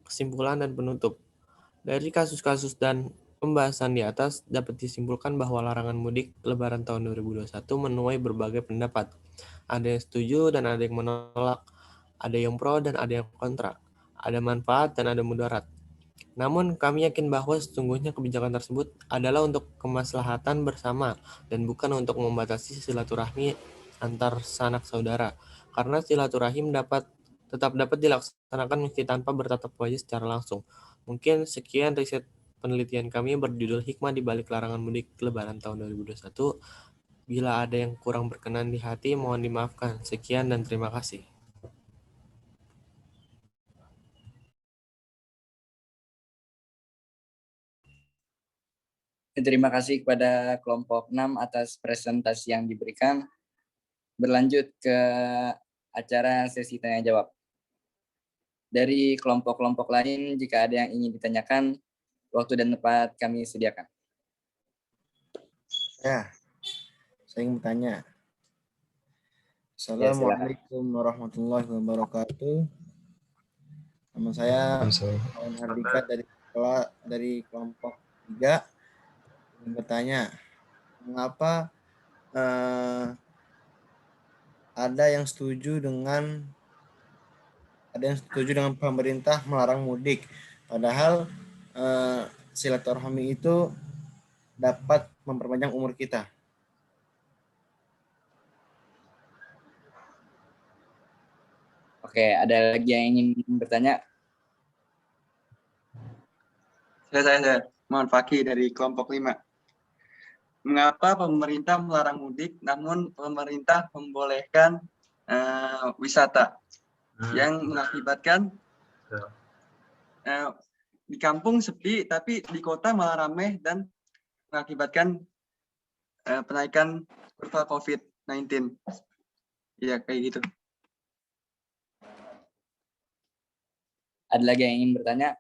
Kesimpulan dan penutup. Dari kasus-kasus dan pembahasan di atas dapat disimpulkan bahwa larangan mudik lebaran tahun 2021 menuai berbagai pendapat. Ada yang setuju dan ada yang menolak. Ada yang pro dan ada yang kontra. Ada manfaat dan ada mudarat. Namun kami yakin bahwa sesungguhnya kebijakan tersebut adalah untuk kemaslahatan bersama dan bukan untuk membatasi silaturahmi antar sanak saudara. Karena silaturahim tetap dapat dilaksanakan meski tanpa bertatap wajah secara langsung. Mungkin sekian riset penelitian kami berjudul Hikmah di balik larangan mudik lebaran tahun 2021. Bila ada yang kurang berkenan di hati, mohon dimaafkan. Sekian dan terima kasih. Terima kasih kepada kelompok 6 atas presentasi yang diberikan. Berlanjut ke acara sesi tanya jawab. Dari kelompok-kelompok lain, jika ada yang ingin ditanyakan, waktu dan tempat kami sediakan. Ya, saya ingin bertanya. Assalamualaikum warahmatullahi wabarakatuh. Nama saya Hardika dari kelompok 3. Ingin bertanya, mengapa ada yang setuju dengan pemerintah melarang mudik, padahal silaturahmi itu dapat memperpanjang umur kita? Oke, ada lagi yang ingin bertanya? Saya Muhammad Fakih dari kelompok 5. Mengapa pemerintah melarang mudik namun pemerintah membolehkan wisata yang mengakibatkan di kampung sepi tapi di kota malah ramai dan mengakibatkan penaikan kurva COVID-19. Ya, kayak gitu. Ada lagi yang ingin bertanya?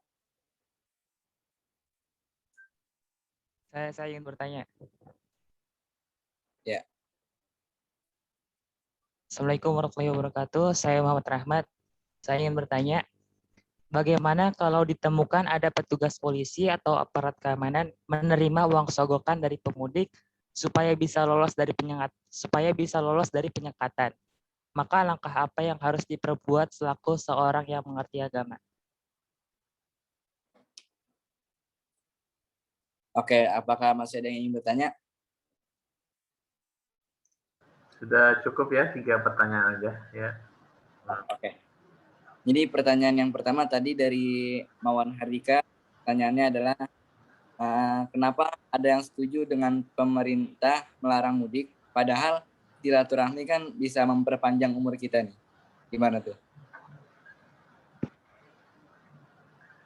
Saya ingin bertanya. Ya. Assalamualaikum warahmatullahi wabarakatuh. Saya Muhammad Rahmat. Saya ingin bertanya, bagaimana kalau ditemukan ada petugas polisi atau aparat keamanan menerima uang sogokan dari pemudik supaya bisa lolos dari penyekatan? Maka langkah apa yang harus diperbuat selaku seorang yang mengerti agama? Oke, apakah masih ada yang ingin bertanya? Sudah cukup ya, 3 pertanyaan aja ya. Oke. Jadi pertanyaan yang pertama tadi dari Mawan Hardika, pertanyaannya adalah kenapa ada yang setuju dengan pemerintah melarang mudik, padahal silaturahmi kan bisa memperpanjang umur kita nih. Gimana tuh?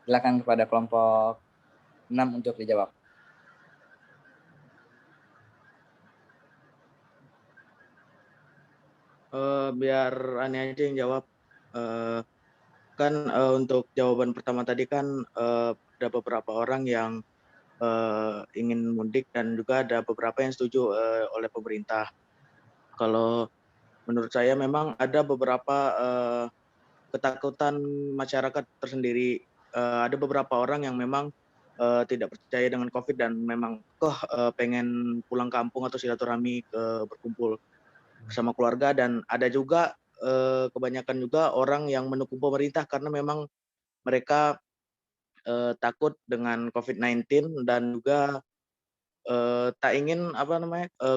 Silakan kepada kelompok 6 untuk dijawab. Biar aneh aja yang jawab. Untuk jawaban pertama tadi kan ada beberapa orang yang ingin mudik dan juga ada beberapa yang setuju oleh pemerintah. Kalau menurut saya memang ada beberapa ketakutan masyarakat tersendiri. Ada beberapa orang yang memang tidak percaya dengan COVID dan memang pengen pulang kampung atau silaturahmi berkumpul bersama keluarga, dan ada juga kebanyakan juga orang yang mendukung pemerintah karena memang mereka takut dengan COVID-19 dan juga tak ingin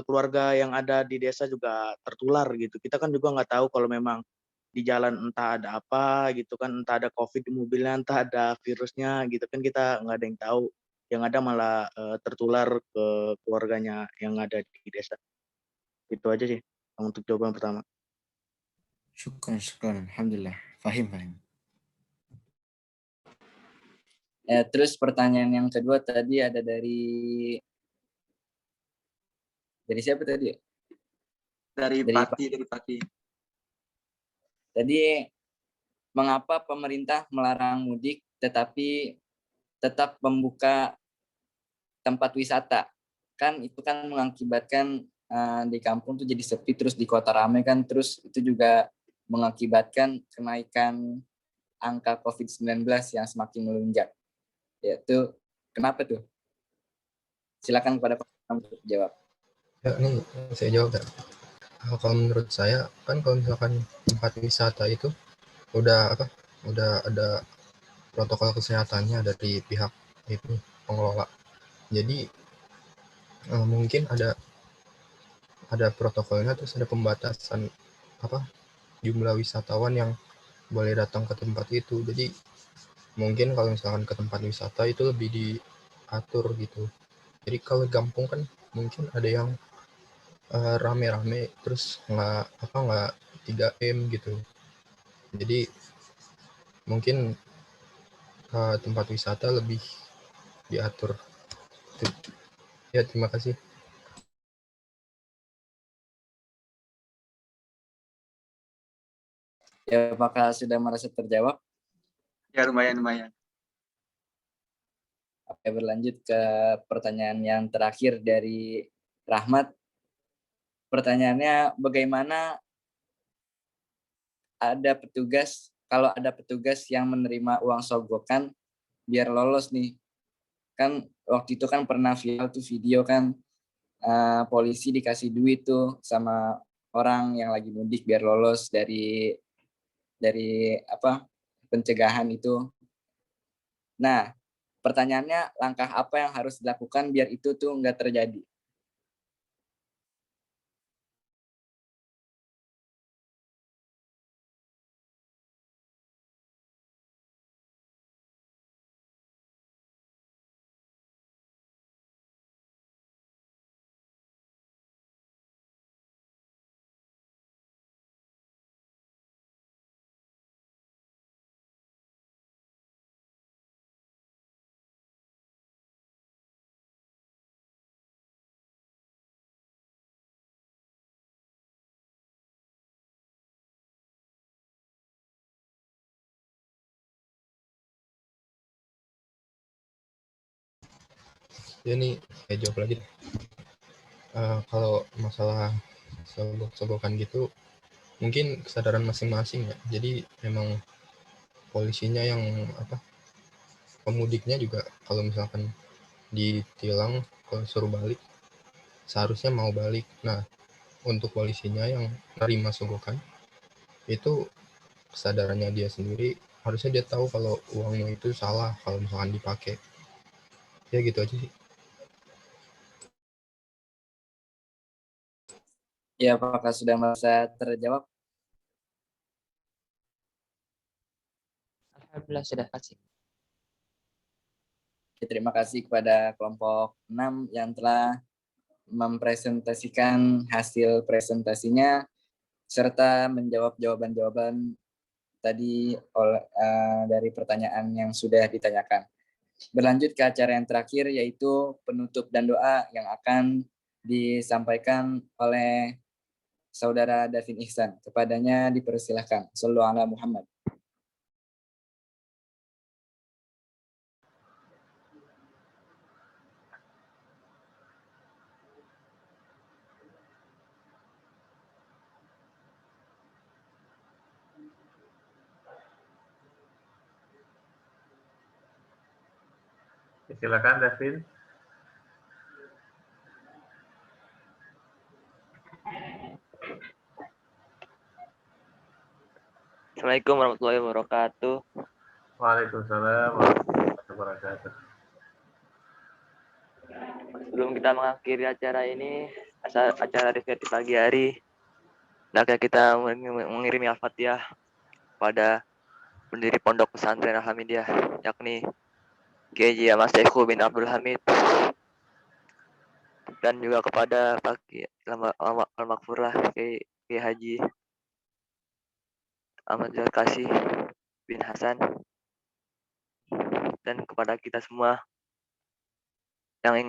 keluarga yang ada di desa juga tertular gitu. Kita kan juga nggak tahu kalau memang di jalan entah ada apa gitu kan, entah ada COVID di mobilnya, entah ada virusnya gitu kan, kita nggak ada yang tahu. Yang ada malah tertular ke keluarganya yang ada di desa. Itu aja sih untuk jawaban pertama. Syukran. Alhamdulillah. Fahim. Ya, terus pertanyaan yang kedua tadi ada dari siapa tadi? Dari Pati. Jadi mengapa pemerintah melarang mudik tetapi tetap membuka tempat wisata? Kan itu kan mengakibatkan di kampung tuh jadi sepi, terus di kota ramai kan, terus itu juga mengakibatkan kenaikan angka COVID-19 yang semakin melonjak. Yaitu kenapa tuh? Silakan kepada Pak untuk jawab. Ya, ini saya jawab ya. Kalau menurut saya kan kalau misalkan tempat wisata itu udah ada protokol kesehatannya dari pihak itu pengelola. Jadi mungkin ada protokolnya, terus ada pembatasan jumlah wisatawan yang boleh datang ke tempat itu. Jadi mungkin kalau misalkan ke tempat wisata itu lebih diatur gitu. Jadi kalau kampung kan mungkin ada yang rame-rame terus nggak 3M gitu. Jadi mungkin tempat wisata lebih diatur. Ya, terima kasih. Ya, apakah sudah merasa terjawab? Ya, lumayan. Oke, berlanjut ke pertanyaan yang terakhir dari Rahmat. Pertanyaannya, bagaimana kalau ada petugas yang menerima uang sogokan biar lolos nih? Kan waktu itu kan pernah viral tuh video kan, polisi dikasih duit tuh sama orang yang lagi mudik biar lolos dari pencegahan itu. Nah, pertanyaannya langkah apa yang harus dilakukan biar itu tuh nggak terjadi? Ya nih, saya jawab lagi. Kalau masalah sogok-sogokan gitu, mungkin kesadaran masing-masing ya. Jadi memang polisinya yang pemudiknya juga kalau misalkan ditilang, kalau suruh balik, seharusnya mau balik. Nah, untuk polisinya yang nerima sogokan, itu kesadarannya dia sendiri, harusnya dia tahu kalau uangnya itu salah kalau misalkan dipakai. Ya gitu aja sih. Ya, apakah sudah merasa terjawab? Alhamdulillah sudah kasih. Terima kasih kepada kelompok 6 yang telah mempresentasikan hasil presentasinya serta menjawab jawaban-jawaban tadi dari pertanyaan yang sudah ditanyakan. Berlanjut ke acara yang terakhir, yaitu penutup dan doa yang akan disampaikan oleh Saudara Davin Ihsan. Kepadanya dipersilahkan. Shallallahu ala Muhammad. Silakan Davin. Assalamualaikum warahmatullahi wabarakatuh. Waalaikumsalam warahmatullahi wabarakatuh. Sebelum kita mengakhiri acara ini, acara refleksi pagi hari, hendaknya kita mengirimi Al-Fatihah pada pendiri Pondok Pesantren Al-Hamidiyah, yakni Kiai Mas Eko bin Abdul Hamid, dan juga kepada Pak Al-Makfurlah Kiai Haji Ahmad Zulkasih bin Hasan, dan kepada kita semua yang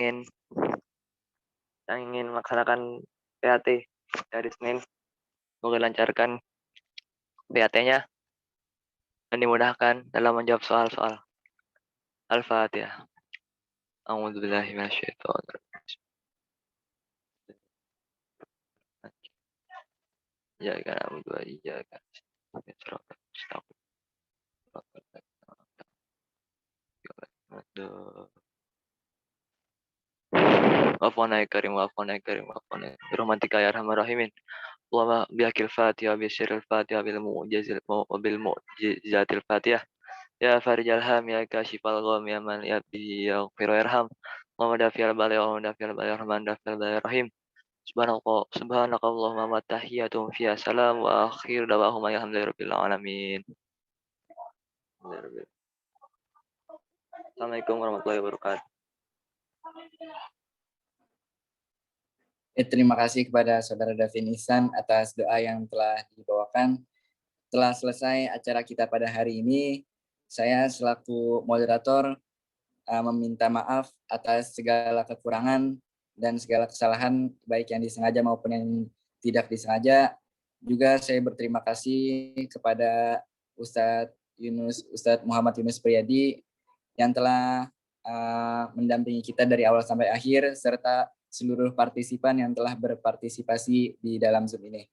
ingin melaksanakan PAT dari Senin, semoga lancarkan PAT-nya dan dimudahkan dalam menjawab soal-soal. Al-Fatihah. A'udzubillahi minasyaitonir rajim. Iyyaka na'budu wa iyyaka nasta'in. Wa'afwana ya karim, wa'afwana ya karim, wa'afwana ya karim. Birahmatika ya arhamar rahimin. Allahumma bihaqil Fatihah, bisyirril Fatihah, bil mu'jizatil Fatihah. Ya farijal ham, ya kashifal gham, ya man yabihi yaghfiru yarham. Allahumma dafiyal bali, Allahumma dafiyal bali, rahman dafiyal bali, rahim. Subhanakallahumma wa tahiyyatuhum fiha salam wa akhir da'wahum alhamdulillahi alamin. Assalamualaikum warahmatullahi wabarakatuh. Terima kasih kepada Saudara Davin Ihsan atas doa yang telah dibawakan. Telah selesai acara kita pada hari ini. Saya selaku moderator meminta maaf atas segala kekurangan dan segala kesalahan, baik yang disengaja maupun yang tidak disengaja. Juga saya berterima kasih kepada Ustadz Muhammad Yunus Priyadi yang telah mendampingi kita dari awal sampai akhir, serta seluruh partisipan yang telah berpartisipasi di dalam Zoom ini.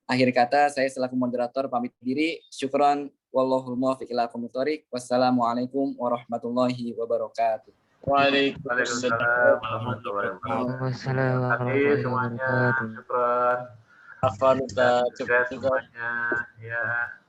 Akhir kata, saya selaku moderator pamit diri. Syukron, wallahul muwaffiq ila aqwamit thoriq. Wassalamualaikum warahmatullahi wabarakatuh. Waalaikumsalam warahmatullahi wabarakatuh. Hati semuanya, syukran. Afwan Ustaz, Sukses semuanya. Ya.